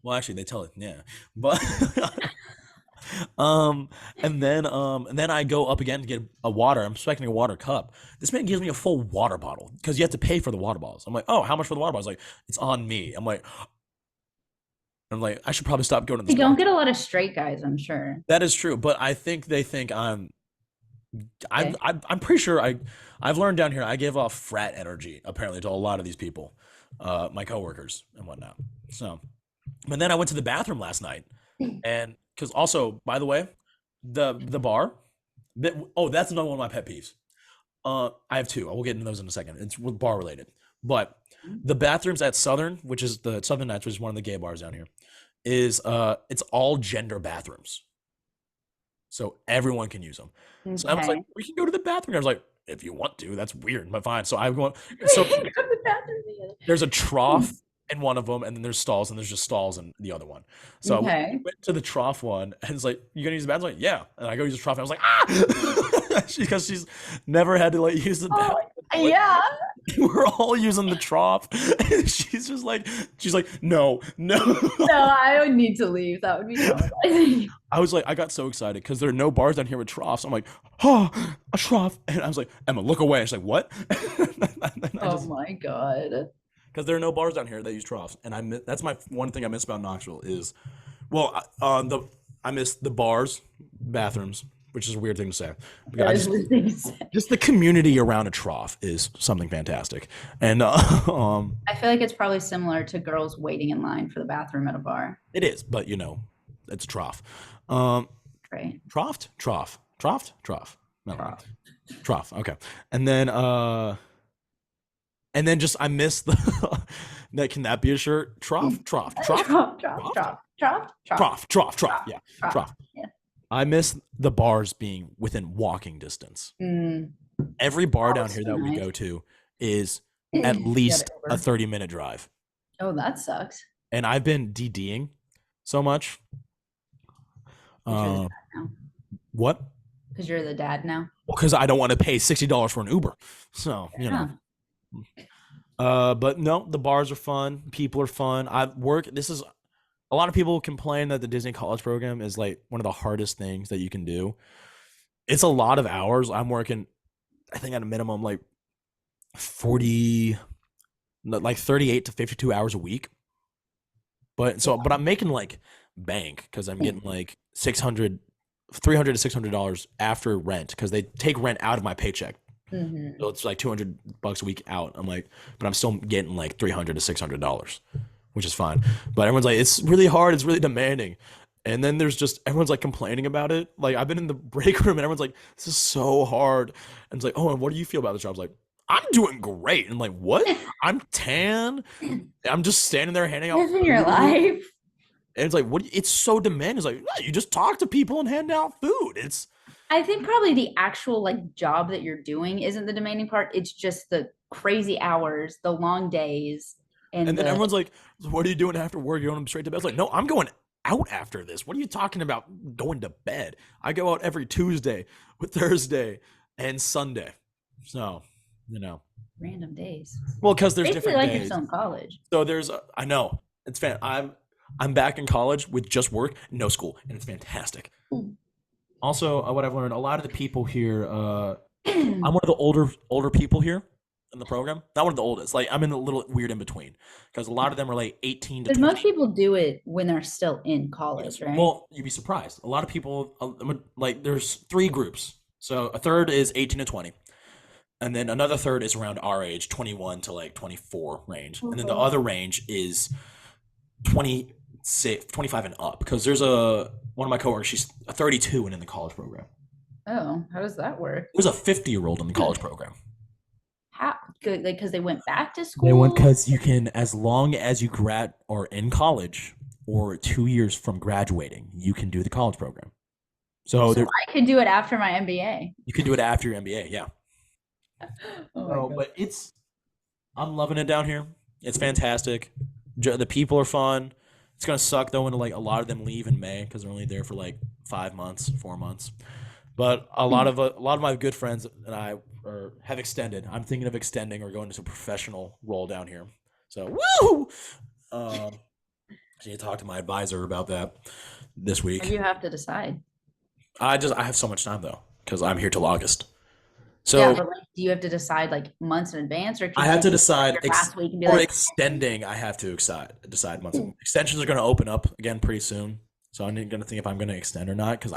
well, actually, they tell it, yeah. But, um, and then I go up again to get a water. I'm expecting a water cup. This man gives me a full water bottle because you have to pay for the water bottles. I'm like, "Oh, how much for the water bottles?" Like, "It's on me." I'm like, I should probably stop going to You this don't bar. get a lot of straight guys, I'm sure. That is true, but I think they think Okay. I'm pretty sure I've learned down here I give off frat energy apparently to a lot of these people, my coworkers and whatnot. So, but then I went to the bathroom last night, and because also by the way, the bar, that's another one of my pet peeves. I have two. I will get into those in a second. It's bar related, but the bathrooms at Southern, which is the Southern Nights, which is one of the gay bars down here, is it's all gender bathrooms, so everyone can use them. So I was like, Okay. "We can go to the bathroom." I was like, "If you want to, that's weird, but fine." So I'm going. We So can go to the bathroom there's a trough together. in one of them, and then there's stalls, and there's just stalls in the other one. So we Okay. went to the trough one, and it's like, "You gonna use the bathroom?" I'm like, "Yeah." And I go use the trough, and I was like, "Ah!" Because she's never had to like use the Oh, bathroom. Like, yeah. we're all using the trough, and she's like, "No, no." No, I would need to leave. That would be traumatizing. I was like, I got so excited because there are no bars down here with troughs. I'm like, "Oh, a trough," and I was like, "Emma, look away." And she's like, "What?" And I Oh just my God. because there are no bars down here that use troughs, and that's my one thing I miss about Knoxville is, well, I miss the bars, bathrooms, which is a weird thing to say. Because That is weird thing to say. just the community around a trough is something fantastic, and I feel like it's probably similar to girls waiting in line for the bathroom at a bar, it is, but it's a trough. Um, right? trough. No, Trough. trough. Okay, and then just I miss the that can that be a shirt? Trough, Trough, trough, trough, trough, trough, trough. trough, Yeah, trough. trough. Yeah. I miss the bars being within walking distance. Mm, Every bar that down was here so that we nice. go to is at You got it least a over. 30-minute drive. Oh, that sucks. And I've been DDing so much. Because you're the Uh, dad now. what? Because you're the dad now. Well, because I don't want to pay $60 for an Uber. So, Yeah. But no, the bars are fun. People are fun. This is a lot of people complain that the Disney College program is like one of the hardest things that you can do. It's a lot of hours. I'm working, I think at a minimum, like 40, like 38 to 52 hours a week. But I'm making like bank because I'm getting like 600, 300 to $600 after rent because they take rent out of my paycheck. Mm-hmm. So it's like $200 a week out. I'm like, but I'm still getting like $300 to $600, which is fine. But everyone's like, it's really hard. It's really demanding. And then there's just everyone's like complaining about it. Like I've been in the break room and everyone's like, this is so hard. And it's like, oh, and what do you feel about the job? I was like, I'm doing great. And like, what? I'm tan. I'm just standing there handing out Living your food. life. And it's like, what? It's so demanding. It's like, you just talk to people and hand out food. It's I think probably the actual like job that you're doing isn't the demanding part. It's just the crazy hours, the long days, and and then the everyone's like, what are you doing after work? You're going straight to bed. It's like, no, I'm going out after this. What are you talking about going to bed? I go out every Tuesday, Thursday, and Sunday. So, you know, random days. well, because there's Basically, different like you're days. still in college. So I know it's fan. I'm back in college with just work, no school, and it's fantastic. Also, what I've learned, a lot of the people here, I'm one of the older people here in the program. Not one of the oldest. Like I'm in a little weird in between because a lot of them are like 18 to Because most 20. people do it when they're still in Yes. college, right? Well, you'd be surprised. A lot of people, like there's three groups. So a third is 18 to 20, and then another third is around our age, 21 to like 24 range, and then the other range is 26, 25 and up. Because there's a one of my coworkers, she's 32 and in the college program. Oh, how does that work? There's a 50-year-old in the college program. How good? Like, because they went back to They went school. because you can, as long as you grad or in college or 2 years from graduating, you can do the college program. So So there, I could do it after my MBA. you can do it after your MBA. Yeah. Oh my No, god. but I'm loving it down here. It's fantastic. The people are fun. It's gonna suck though when like a lot of them leave in May because they're only there for like 5 months, 4 months. But a lot of my good friends and I have extended. I'm thinking of extending or going into a professional role down here. So woo! Um, I need to talk to my advisor about that this week. You have to decide. I have so much time though because I'm here till August. Yeah, So but like, do you have to decide like months in advance, or I could have you to do like decide your last week and be for like, extending. I have to decide months. Extensions are going to open up again pretty soon, so I'm going to think if I'm going to extend or not. Because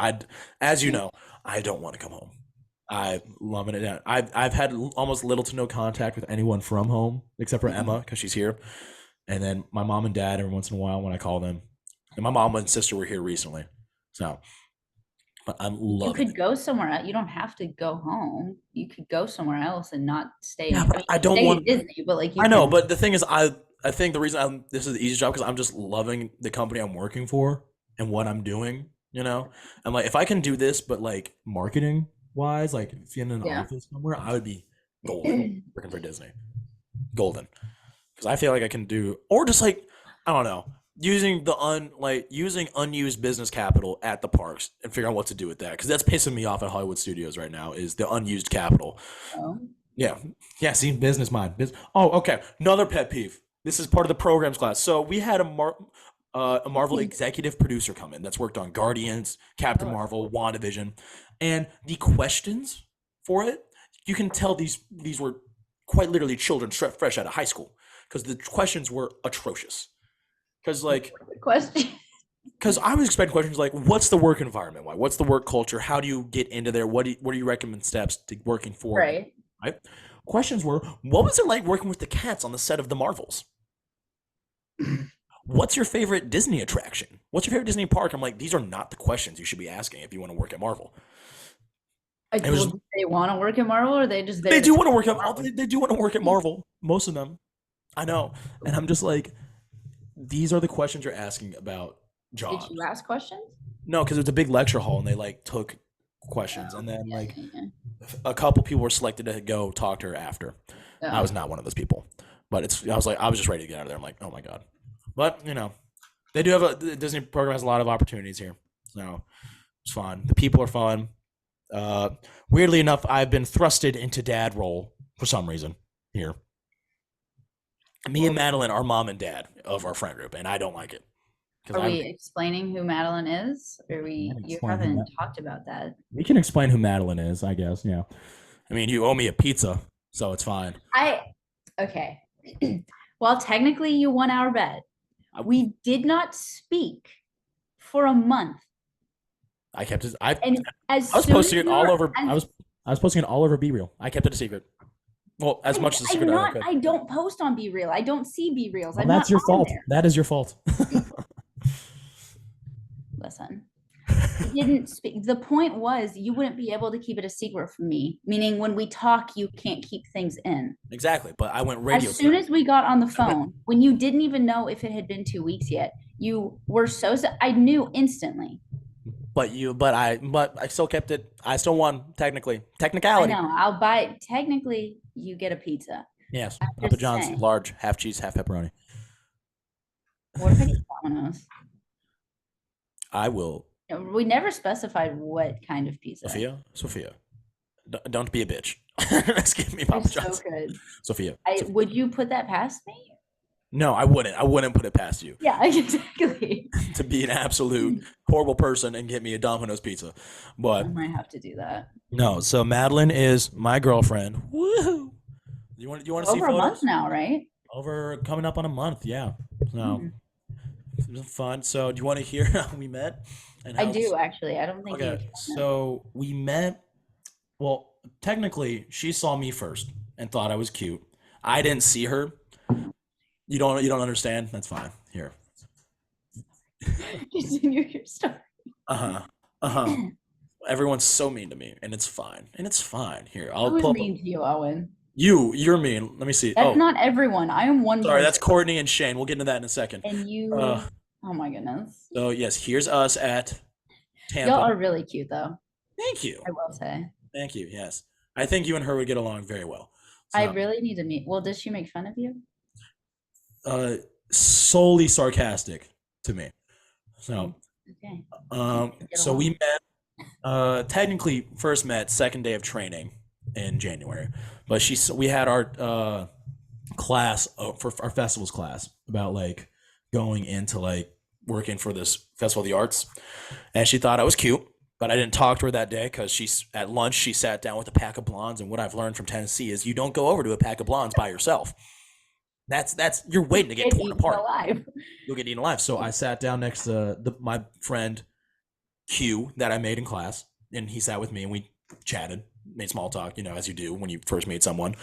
as you know, I don't want to come home. I'm loving it. Down. I've had almost little to no contact with anyone from home except for Emma because she's here, and then my mom and dad every once in a while when I call them. And my mom and sister were here recently, so but I'm you loving could it. go somewhere else. You don't have to go home. You could go somewhere else and not stay Yeah, in. I but mean, I you don't stay at want. Disney, but like you I know, can. but the thing is, I think the reason this is the easy job because I'm just loving the company I'm working for and what I'm doing. I'm like, if I can do this, but like marketing wise, like if in an Yeah. office somewhere, I would be golden working for Disney, golden, because I feel like I can do, or just like I don't know, using unused business capital at the parks and figure out what to do with that because that's pissing me off at Hollywood Studios right now is the unused capital. Oh. Yeah. Yeah. See, business mind. Oh, okay. Another pet peeve. This is part of the programs class. So we had a Marvel executive producer come in that's worked on Guardians, Captain Oh. Marvel, WandaVision, and the questions for it, you can tell these were quite literally children fresh out of high school because the questions were atrocious. Because like Good question. because I was expecting questions like, "What's the work environment like? What's the work culture? How do you get into there? What do you recommend steps to working for it?" Right. Right? Questions were, "What was it like working with the cats on the set of the Marvels? What's your favorite Disney attraction? What's your favorite Disney park?" I'm like, these are not the questions you should be asking if you want to work at Marvel. Like, It well, was do they want to work at Marvel, or are they just they there to do talk want to work at Marvel? they do want to work at Marvel. Most of them, I know, and I'm just like, these are the questions you're asking about Did jobs. you ask questions? No, because it was a big lecture hall and they like took questions Oh, and then yeah, like yeah, a couple people were selected to go talk to her after. I yeah. was not one of those people, but I was just ready to get out of there. I'm like, oh my god, but they do have the Disney program has a lot of opportunities here, so it's fun. The people are fun. Uh, Weirdly enough, I've been thrusted into dad role for some reason here. Me and Well, Madeline are mom and dad of our friend group, and I don't like it because are I'm. we explaining who Madeline is? Or you Explain who haven't talked about that. We can explain who Madeline is, I guess. Yeah. I mean, you owe me a pizza, so it's fine. I okay. Well, technically you won our bet. I, We did not speak for a month. I kept it. I And as I was soon as posting it we all were over. I was posting it all over B Real. I kept it a secret. Well, as much as a secret I'm as I not could. I don't post on Be Real. I don't see Be Reals. Well, I'm not that's your on fault. there. That is your fault. Listen. I didn't speak. The point was you wouldn't be able to keep it a secret from me, meaning when we talk, you can't keep things in. Exactly, but I went radio As soon silent. as we got on the I went, phone, when you didn't even know if it had been 2 weeks yet, you were so, I knew instantly. but I still kept it. I still won technically. I Technicality. know. I'll buy, technically, you get a pizza. Yes, I'm Papa just John's, saying. large, half cheese, half pepperoni. What if I get Domino's? I will. We never specified what kind of pizza. Sophia, don't be a bitch. Let's give me They're Papa so John's. good. Sophia, Would you put that past me? No, I wouldn't. I wouldn't put it past you Yeah, exactly. to be an absolute horrible person and get me a Domino's pizza. I But might have to do that. no, so Madeline is my girlfriend. Woohoo! You want to see Over a month photos? now, right? Over coming up on a month, yeah. So Mm. it was fun. So do you want to hear how we met and I how? do actually. I don't think you. Okay, so we met. Well, technically, she saw me first and thought I was cute. I didn't see her. You don't understand? That's fine. Here. Continue your story. Uh-huh. Uh-huh. Everyone's so mean to me, and it's fine. And it's fine. Here, I'll Who's pull up. mean to you, Owen? You're mean. Let me see. That's Oh, not everyone. I am one sorry, person. that's Courtney and Shane. We'll get into that in a second. And you, Uh, oh my goodness. so yes, here's us at Y'all Tampa. are really cute though. Thank you. I will say. Thank you. Yes. I think you and her would get along very well. I So, really need to meet. Well, does she make fun of you? uh, solely sarcastic to me. So, Okay. Get so we along. met, technically first met second day of training in January, but we had our class for our festivals class about like going into like working for this festival of the arts, and she thought I was cute. But I didn't talk to her that day because she's at lunch. She sat down with a pack of blondes, and what I've learned from Tennessee is you don't go over to a pack of blondes by yourself. That's you're waiting to get Get torn eaten apart. alive. You'll get eaten alive. So I sat down next to my friend Q that I made in class, and he sat with me, and we chatted, made small talk, as you do when you first meet someone.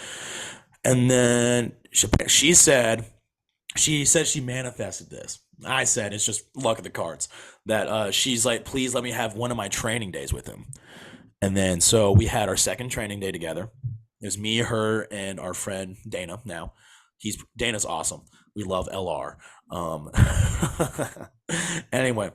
And then she said she manifested this. I said it's just luck of the cards that she's like, please let me have one of my training days with him. And then so we had our second training day together. It was me, her, and our friend Dana. Now, Dana's awesome. We love LR. Anyway,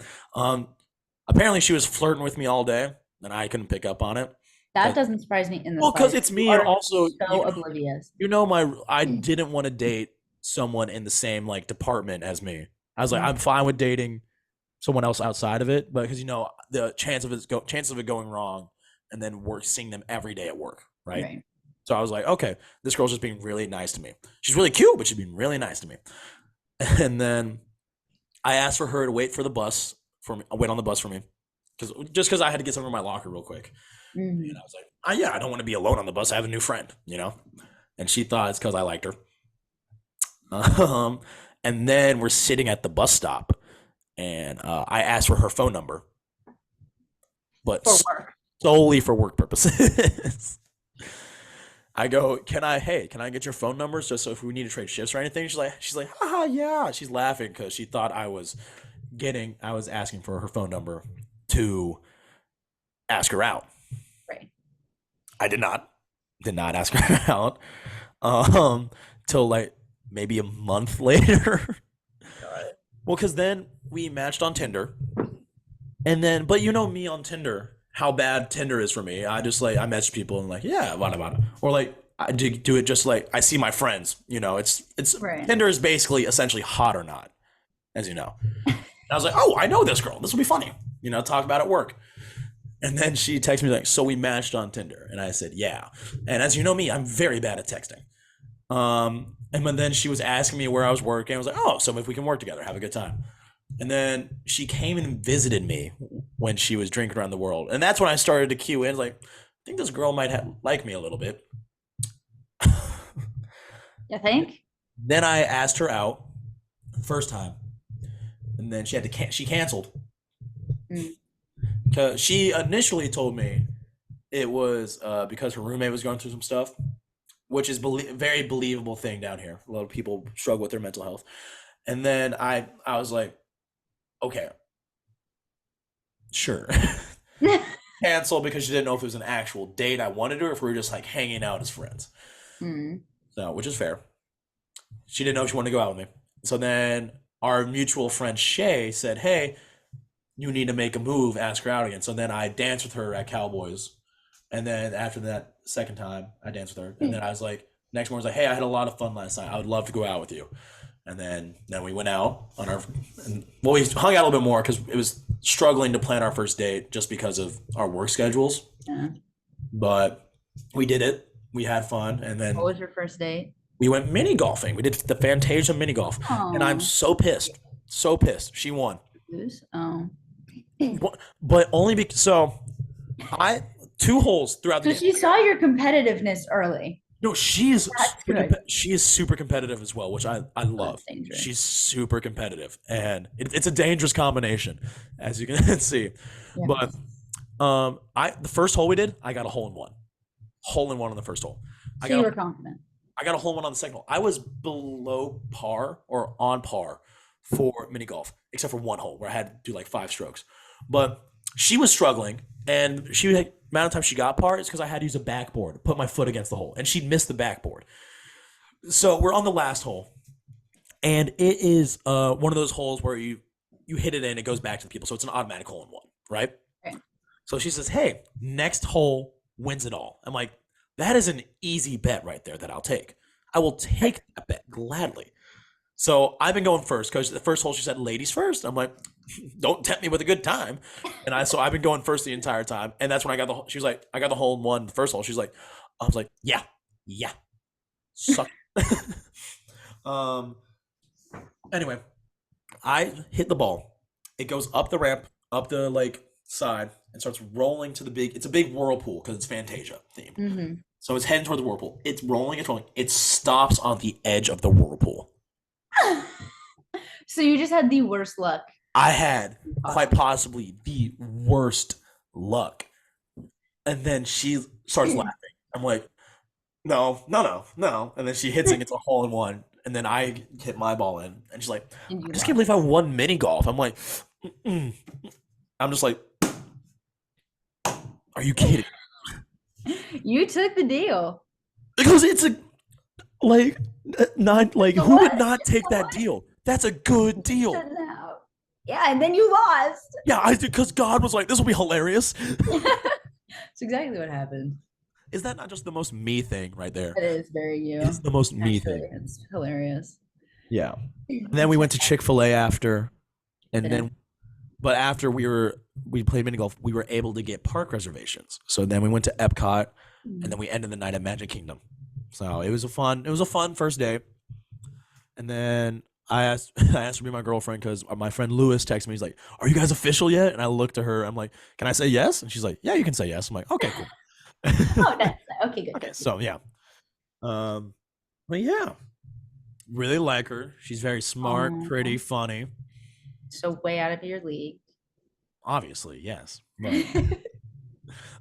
apparently she was flirting with me all day, and I couldn't pick up on it. That doesn't surprise me in the Well, because slightest. it's me, You and are also so oblivious. I didn't want to date someone in the same like department as me. I was like, Mhm. I'm fine with dating someone else outside of it, but because the chances of it going wrong, and then seeing them every day at work, right? Right. So I was like, okay, this girl's just being really nice to me. She's really cute, but she's being really nice to me. And then I asked for her to wait for the bus for me, wait on the bus for me, because I had to get something from my locker real quick. Mhm. And I was like, oh, yeah, I don't want to be alone on the bus. I have a new friend, And she thought it's because I liked her. And then we're sitting at the bus stop, and I asked for her phone number, but For work. solely for work purposes. I go, can I get your phone numbers just so if we need to trade shifts or anything? She's like, haha, yeah. She's laughing because she thought I was asking for her phone number to ask her out. Right. I did not ask her out. Till like maybe a month later. Well, because then we matched on Tinder, and then but me on Tinder, how bad Tinder is for me. I just I message people and like, yeah, what about it? Or like I do it just like I see my friends. It's Right. Tinder is basically essentially hot or not, as you know. And I was like, oh, I know this girl. This will be funny. Talk about it at work. And then she texted me like, so we matched on Tinder, and I said, yeah. And as you know me, I'm very bad at texting. And then she was asking me where I was working. I was like, oh, so if we can work together, have a good time. And then she came and visited me when she was drinking around the world. And that's when I started to cue in, like, I think this girl might like me a little bit. You think? Then I asked her out first time. And then she canceled. Mm. Because she initially told me it was because her roommate was going through some stuff, which is very believable thing down here. A lot of people struggle with their mental health. And then I was like, okay, Sure. Cancel because she didn't know if it was an actual date I wanted to, or if we were just like hanging out as friends. Mm. So, which is fair. She didn't know if she wanted to go out with me. So then our mutual friend Shay said, "Hey, you need to make a move, ask her out again." So then I danced with her at Cowboys. And then after that second time, I danced with her. And then I was like, next morning, I was like, "Hey, I had a lot of fun last night. I would love to go out with you." And then we went out on our, and, well, we hung out a little bit more because it was struggling to plan our first date just because of our work schedules. Yeah. But we did it. We had fun. And What then was your first date? we went mini golfing. We did the Fantasia mini golf. And I'm Oh, so pissed. So pissed. She won. oh. But only because, so I, 2 holes throughout the So game. she saw your competitiveness early. No, she is That's good. she is super competitive as well, which I love. Dangerous. She's super competitive, and it's a dangerous combination, as you can see. Yeah. But I the first hole we did, I got a hole in one on the first hole. So you were confident. I got a hole in one on the second hole. I was below par or on par for mini golf, except for one hole where I had to do like 5 strokes. But she was struggling, and she had, amount of time she got par is because I had to use a backboard to put my foot against the hole, and she missed the backboard. So we're on the last hole, and it is one of those holes where you hit it and it goes back to the people, so it's an automatic hole in one, right? Okay. So she says, "Hey, next hole wins it all." I'm like, that is an easy bet right there that I'll take. I will take that bet gladly. So I've been going first because the first hole she said ladies first. I'm like, don't tempt me with a good time. And I've been going first the entire time. And that's when I got the, she was like, I got the hole in one, the first hole. She's like, I was like, yeah, suck. um. Anyway, I hit the ball. It goes up the ramp, up the like side, and starts rolling to the big. It's a big whirlpool because it's Fantasia themed. Mm-hmm. So it's heading toward the whirlpool. It's rolling. It's rolling. It stops on the edge of the whirlpool. So you just had the worst luck. I had quite possibly the worst luck. And then she starts laughing. I'm like, no. And then she hits it, it's a hole in one. And then I hit my ball in. And she's like, I just can't believe I won mini golf. I'm like, mm-mm. I'm just like, are you kidding? You took the deal. Because it's a, like, not, like, who would not take that deal? That's a good deal. Yeah, and then you lost. Yeah, I did, because God was like, this will be hilarious. That's exactly what happened. Is that not just the most me thing right there? It is very you. It's the most me thing. It's hilarious. Yeah. And then we went to Chick-fil-A after, and then, but after we played mini golf, we were able to get park reservations. So then we went to Epcot, and then we ended the night at Magic Kingdom. So it was a fun first day. And then I asked her to be my girlfriend because my friend Lewis texted me. He's like, "Are you guys official yet?" And I looked at her. I'm like, "Can I say yes?" And she's like, "Yeah, you can say yes." I'm like, "Okay, cool." Oh, that's okay. Good. Okay, so yeah, but yeah, really like her. She's very smart, pretty, funny. So way out of your league. Obviously, yes. But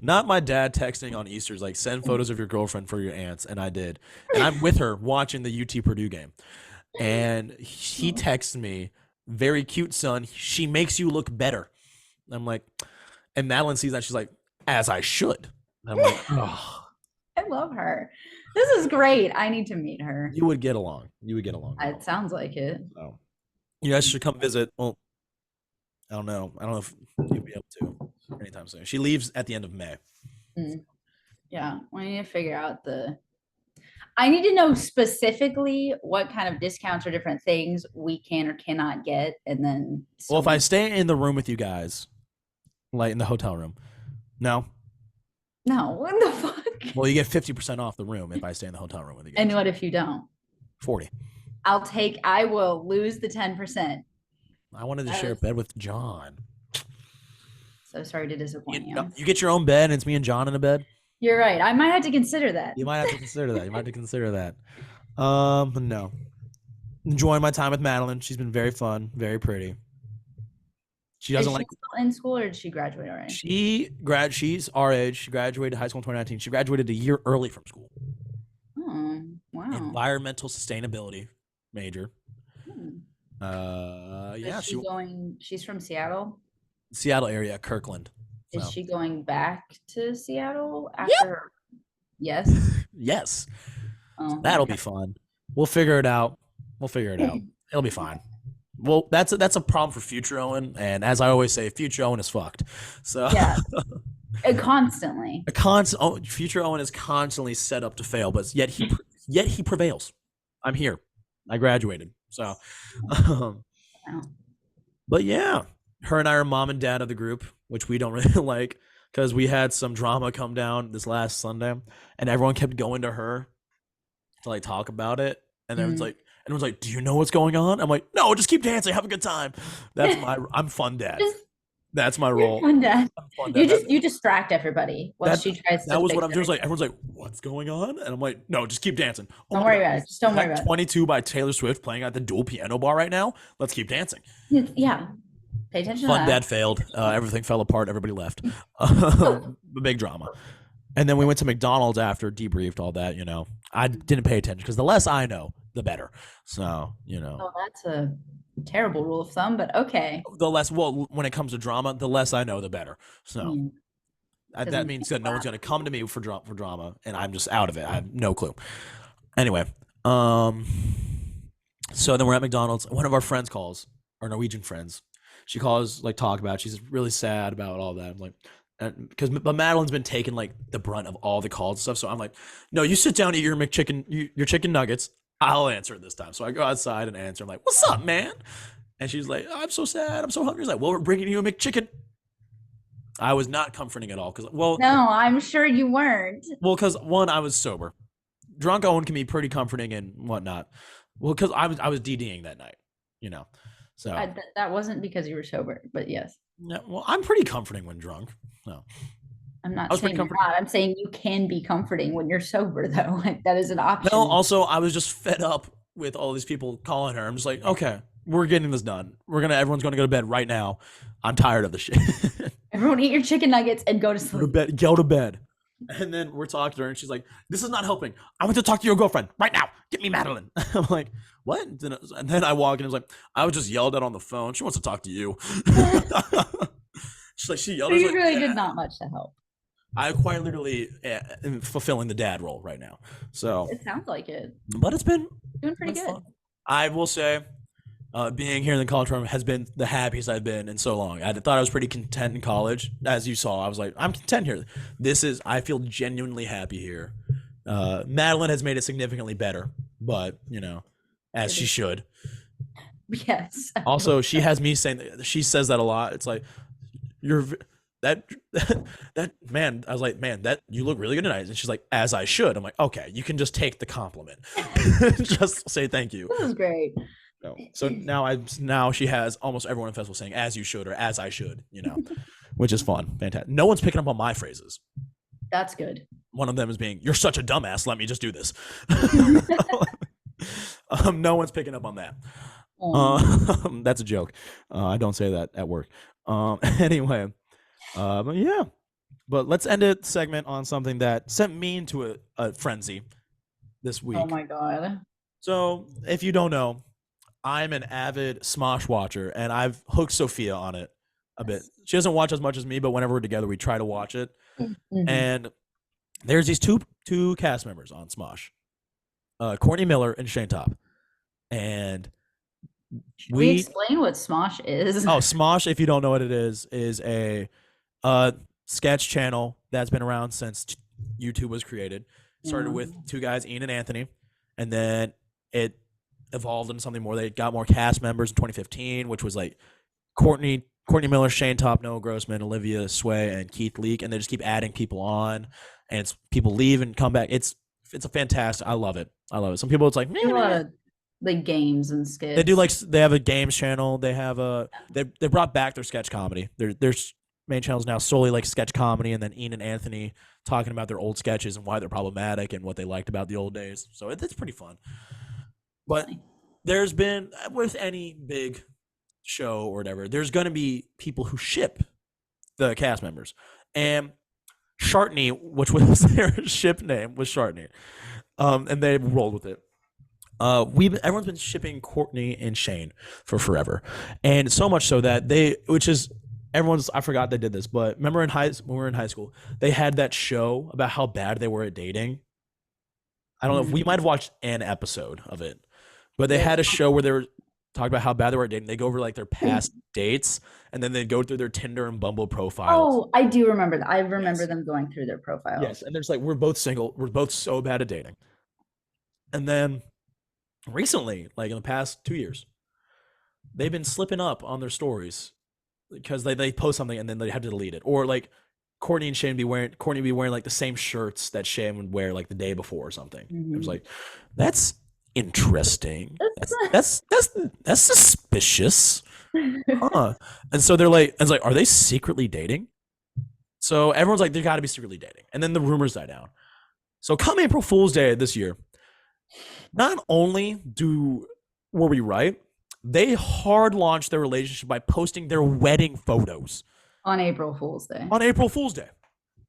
not my dad texting on Easter's like, "Send photos of your girlfriend for your aunts," and I did. And I'm with her watching the UT Purdue game. And he texts me, "Very cute, son. She makes you look better." I'm like, and Madeline sees that. She's like, "As I should." And I'm like, oh. I love her. This is great. I need to meet her. You would get along. It sounds like it. So, you guys should come visit. Well, I don't know if you'll be able to anytime soon. She leaves at the end of May. Yeah, we need to figure out I need to know specifically what kind of discounts or different things we can or cannot get, and then. Well, if I stay in the room with you guys, like in the hotel room, no. What the fuck? Well, you get 50% off the room if I stay in the hotel room with you guys. And what if you don't? 40. I will lose the 10%. I wanted to share a bed with John. So sorry to disappoint you. You get your own bed and it's me and John in a bed? You're right. I might have to consider that. You might have to consider that. No. Enjoying my time with Madeline. She's been very fun, very pretty. She doesn't like still in school, or did she graduate already? She's our age. She graduated high school in 2019. She graduated a year early from school. Oh, wow. Environmental sustainability major. Yeah. She's from Seattle. Seattle area, Kirkland. Is So she going back to Seattle yep, after? Yes. yes, so Oh, that'll be okay. fun. We'll figure it out. We'll figure it out. It'll be fine. Well, that's a problem for future Owen, and as I always say, future Owen is fucked. So Yeah. Constantly. future Owen is constantly set up to fail, but yet he prevails. I'm here. I graduated. So, um, Wow. but yeah, her and I are mom and dad of the group, which we don't really like because we had some drama come down this last Sunday, and everyone kept going to her to like talk about it, and Mm. everyone's like, "Do you know what's going on?" I'm like, "No, just keep dancing, have a good time." I'm fun dad. Just That's my you're role. fun dad. I'm fun You dad. just you distract everybody while That she tries that to was what fix I'm doing. Like everything. everyone's like, "What's going on?" And I'm like, "No, just keep dancing." Oh Don't my worry god, about it. Just don't worry that about 22 by Taylor Swift playing at the dual piano bar right now. Let's keep dancing. it. Yeah. Pay attention to Fun dad that. failed. Everything fell apart. Everybody left. Oh, Big drama. And then we went to McDonald's after, debriefed all that. I didn't pay attention because the less I know, the better. So oh, that's a terrible rule of thumb, but okay. the less, well, when it comes to drama, the less I know, the better. So Because that I'm means that no one's gonna come to me for drama, and I'm just out of it. I have no clue. Anyway, um, so then we're at McDonald's. One of our friends calls, our Norwegian friends. She calls, like, talk about it. She's really sad about all that. I'm like, but Madeline's been taking like the brunt of all the calls and stuff. So I'm like, no, you sit down, eat your McChicken, your chicken nuggets. I'll answer it this time. So I go outside and answer. I'm like, what's up, man? And she's like, oh, I'm so sad. I'm so hungry. She's like, well, we're bringing you a McChicken. I was not comforting at all because, no, I'm sure you weren't. because one, I was sober. Drunk Owen can be pretty comforting and whatnot. Well, because I was DDing that night, you know. So That wasn't because you were sober, but yes. yeah, well, I'm pretty comforting when drunk. No, I'm I not was pretty saying you're comforting. not. I'm saying you can be comforting when you're sober, though. Like, that is an No, option. also I was just fed up with all these people calling her. I'm just like, okay, we're getting this done. Everyone's gonna go to bed right now. I'm tired of the shit. Everyone eat your chicken nuggets and go to Go to sleep. bed. Go to bed. And then we're talking to her, and she's like, "This is not helping. I want to talk to your girlfriend right now. Get me Madeline." I'm like, "What?" And then I walk in, and I was like, "I was just yelled at on the phone. She wants to talk to you." She's like, she yelled. So I was you like, really did "Yeah." not much to help. I quite literally am fulfilling the dad role right now. So, It sounds like it. but it's been Doing pretty good. fun. I will say, being here in the college program has been the happiest I've been in so long. I thought I was pretty content in college. As you saw, I was like, I'm content here. I feel genuinely happy here. Madeline has made it significantly better, but as she should. Yes. Also, she has me saying she says that a lot. It's like you're that that man. I was like, man, that you look really good tonight. And she's like, as I should. I'm like, okay, you can just take the compliment. Just say thank you. This is great. No. So now she has almost everyone in the festival saying as you should or as I should, which is fun. Fantastic. No one's picking up on my phrases. That's good. One of them is being, you're such a dumbass. Let me just do this. No one's picking up on that. That's a joke. I don't say that at work. Anyway, but yeah. But let's end a segment on something that sent me into a frenzy this week. Oh my god. So if you don't know, I'm an avid Smosh watcher, and I've hooked Sophia on it a bit. She doesn't watch as much as me, but whenever we're together, we try to watch it. Mm-hmm. And there's these two cast members on Smosh, Courtney Miller and Shane Top. And we explain what Smosh is. Oh, Smosh, if you don't know what it is a sketch channel that's been around since YouTube was created. Started with two guys, Ian and Anthony, and then it evolved into something more. They got more cast members in 2015, which was like Courtney Miller, Shane Top, Noah Grossman, Olivia Sway, and Keith Leak, and they just keep adding people on, and it's people leave and come back. It's a fantastic. I love it. Some people, it's like a lot of like games and skits. They do they have a games channel. They have they brought back their sketch comedy. Their main channel is now solely like sketch comedy, and then Ian and Anthony talking about their old sketches and why they're problematic and what they liked about the old days. So it's pretty fun. But there's been, with any big show or whatever, there's going to be people who ship the cast members. And Shartney, which was their ship name, was Shartney. And they rolled with it. Everyone's been shipping Courtney and Shane for forever. And so much so that I forgot they did this, but remember when we were in high school, they had that show about how bad they were at dating. I don't know if we might have watched an episode of it, but they had a show where they were talking about how bad they were at dating. They go over like their past dates, and then they go through their Tinder and Bumble profiles. Oh, I do remember that. I remember them going through their profiles. Yes, and there's like, we're both single. We're both so bad at dating. And then recently, like in the past 2 years, they've been slipping up on their stories because they post something and then they have to delete it. Or like Courtney be wearing like the same shirts that Shane would wear like the day before or something. It was like, that's interesting. That's suspicious. Huh. And so they're like, it's like, are they secretly dating? So everyone's like, they got to be secretly dating. And then the rumors die down. So come April Fool's Day this year, not only were we right, they hard launched their relationship by posting their wedding photos on April Fool's Day. On April Fool's Day.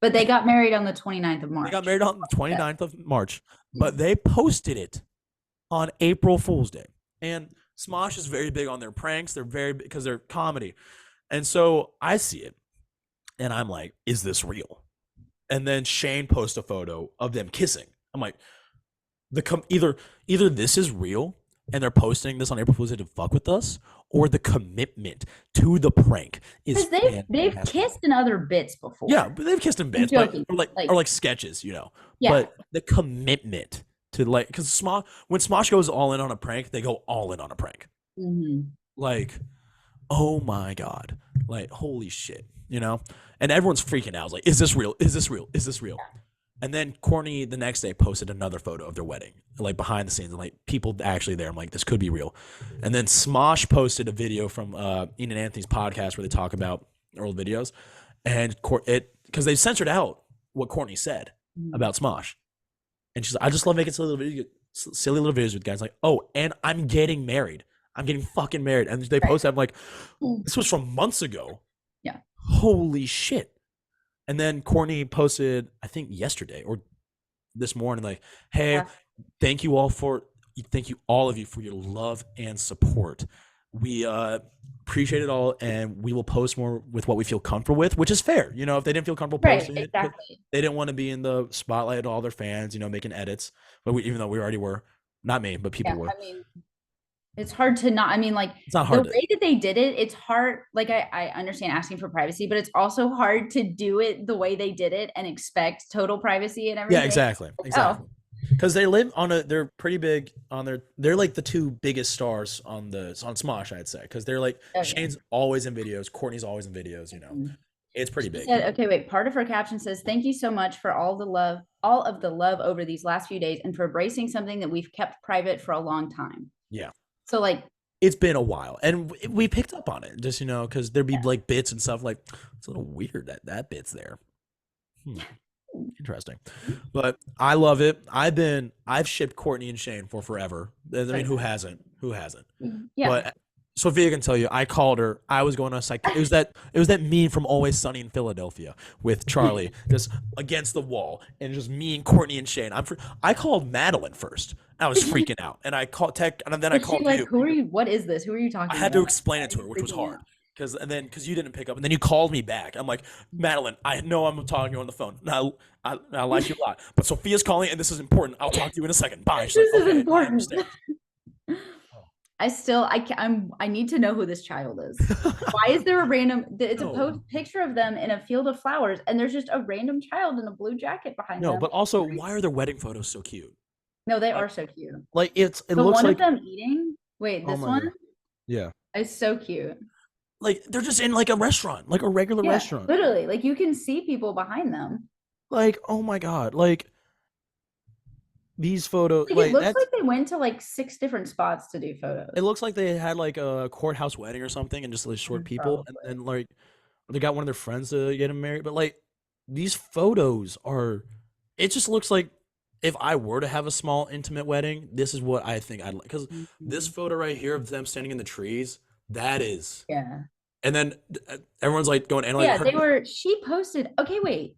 But they got married on the 29th of March. They got married on the 29th of March, but they posted it on April Fool's Day. And Smosh is very big on their pranks. They're very big because they're comedy. And so I see it and I'm like, is this real? And then Shane posts a photo of them kissing. I'm like, either this is real and they're posting this on April Fool's Day to fuck with us, or the commitment to the prank is they've kissed in other bits before. Yeah, but they've kissed in bits, or like sketches, you know. Yeah. But the commitment to like, because when Smosh goes all in on a prank, they go all in on a prank. Mm-hmm. Like, oh my god, like holy shit, you know. And everyone's freaking out. It's like, is this real? Is this real? Is this real? Yeah. And then Courtney the next day posted another photo of their wedding, like behind the scenes, and like people actually there. I'm like, this could be real. And then Smosh posted a video from Ian and Anthony's podcast where they talk about old videos, and because they censored out what Courtney said about Smosh, and she's like, I just love making silly little videos with guys. Like, oh, and I'm getting married. I'm getting fucking married, and they posted. I'm like, this was from months ago. Yeah. Holy shit. And then Courtney posted, I think yesterday or this morning, like, hey, thank you all of you for your love and support. We appreciate it all, and we will post more with what we feel comfortable with, which is fair. You know, if they didn't feel comfortable posting it, they didn't want to be in the spotlight of all their fans, you know, making edits. But even though we already were, not me, but people were. I mean, it's hard to not, I mean, like, it's not hard the way that they did it, it's hard. Like, I understand asking for privacy, but it's also hard to do it the way they did it and expect total privacy and everything. Yeah, exactly. Because they're pretty big on they're like the two biggest stars on Smosh, I'd say. Because they're like, Shane's always in videos, Courtney's always in videos, you know. Mm-hmm. It's pretty big. Okay, wait. Part of her caption says, thank you so much for all of the love over these last few days and for embracing something that we've kept private for a long time. Yeah. So like, it's been a while, and we picked up on it, just, you know, because there'd be like bits and stuff like, it's a little weird that bit's there. Interesting, but I love it. I've shipped Courtney and Shane for forever. I mean, who hasn't? Yeah. But Sophia can tell you, I called her. I was going on it was that meme from Always Sunny in Philadelphia with Charlie just against the wall, and just me and Courtney and Shane. I called Madeline first. I was freaking out, and I called Tech, and then I called you. Who are you? What is this? Who are you talking about? I had to explain it to her, which was hard. Because you didn't pick up, and then you called me back. I'm like, Madeline, I know I'm talking to you on the phone. Now I like you a lot, but Sophia's calling, and this is important. I'll talk to you in a second. Bye. This is important. I need to know who this child is. Why is there a random? It's a picture of them in a field of flowers, and there's just a random child in a blue jacket behind them. No, but also, why are their wedding photos so cute? No, they are so cute. Like it looks one like of them eating. Wait, this one? God. Yeah. It's so cute. Like they're just in like a restaurant, like a regular restaurant. Literally, like you can see people behind them. Like, oh my god, like these photos. Like, it looks like they went to like 6 different spots to do photos. It looks like they had like a courthouse wedding or something, and just like short people, and like they got one of their friends to get him married. But like these photos are, it just looks like if I were to have a small intimate wedding, this is what I think I'd like. Because this photo right here of them standing in the trees, that is. Yeah. And then everyone's like going, and like, she posted, okay, wait.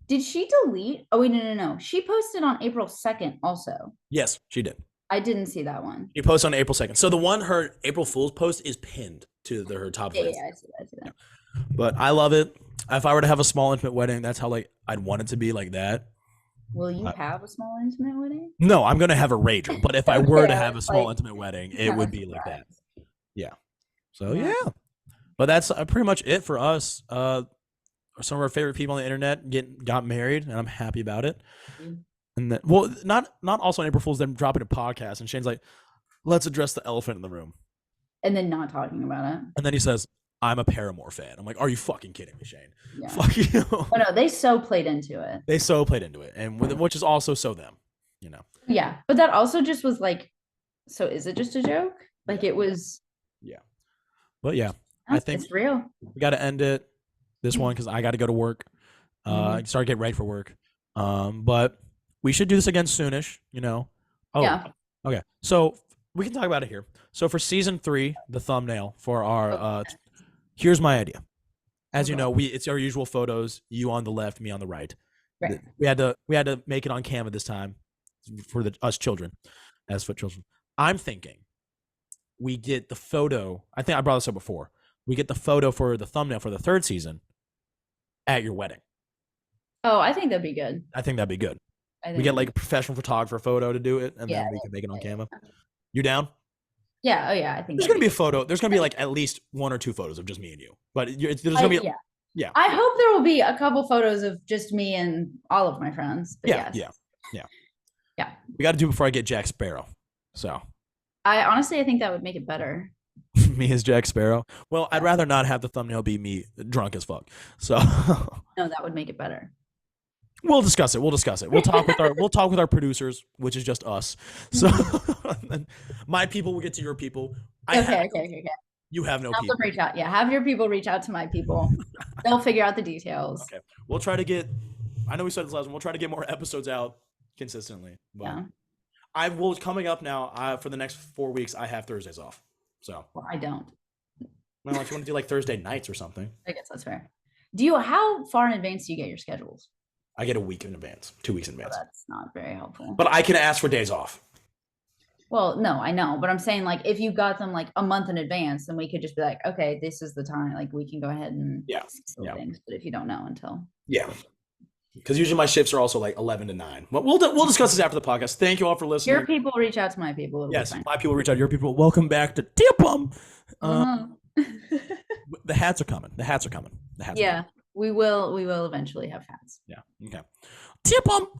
Did she delete? Oh, wait, no. She posted on April 2nd also. Yes, she did. I didn't see that one. She posted on April 2nd. So the one, her April Fool's post is pinned to her top. Yeah, I see that. But I love it. If I were to have a small intimate wedding, that's how like I'd want it to be like that. Will you have a small intimate wedding? No, I'm gonna have a rager. But if I were Okay, to I have a was small like intimate wedding, it kind of would be like that. surprised. Yeah. So Yeah. yeah. But that's pretty much it for us. Some of our favorite people on the internet got married, and I'm happy about it. And then, well, not also on April Fool's, them dropping a podcast, and Shane's like, "Let's address the elephant in the room," And then not talking about it. and then he says, "I'm a Paramore fan." I'm like, "Are you fucking kidding me, Shane? Yeah. Fuck you." Oh no, they so played into it. They so played into it, and which is also so them, you know. Yeah, but that also just was like, so is it just a joke? Like it was. Yeah. But yeah, I think it's real. we got to end it this one because I got to go to work. Start getting ready for work. But we should do this again soonish. You know. Oh. Yeah. Okay. So we can talk about it here. So for season 3, the thumbnail for our here's my idea. As you know, it's our usual photos. You on the left, me on the right. Right. We had to make it on camera this time for us children, as for children. I'm thinking we get the photo. I think I brought this up before. We get the photo for the thumbnail for the 3rd season at your wedding. Oh, I think that'd be good. I think that'd be good. We get like a professional photographer photo to do it, and then we can make it on camera. You down? Yeah. Oh yeah. I think there's gonna be a photo. There's gonna be like at least 1 or 2 photos of just me and you. But there's gonna be yeah. I hope there will be a couple photos of just me and all of my friends. But yeah. We got to do it before I get Jack Sparrow. So I think that would make it better. Me as Jack Sparrow. Well, I'd rather not have the thumbnail be me drunk as fuck. So no, that would make it better. We'll discuss it. We'll talk with our producers, which is just us. So my people will get to your people. Okay. You have no people. Them reach out. Yeah, have your people reach out to my people. They'll figure out the details. Okay. We'll try to get. I know we said this last one. We'll try to get more episodes out consistently. But yeah. I will coming up now. For the next 4 weeks, I have Thursdays off. So I don't. Well, if you want to do like Thursday nights or something. I guess that's fair. How far in advance do you get your schedules? I get a week in advance, 2 weeks in advance. Oh, that's not very helpful. But I can ask for days off. Well, no, I know. But I'm saying like if you got them like a month in advance, then we could just be like, okay, this is the time. Like we can go ahead and things. But if you don't know until. Yeah. Because usually my shifts are also like 11 to 9. But we'll discuss this after the podcast. Thank you all for listening. Your people reach out to my people. Yes, my people reach out to your people. Welcome back to Tip 'em. The hats are coming. The hats are coming. We will eventually have hats. Yeah. Okay. Tip 'em.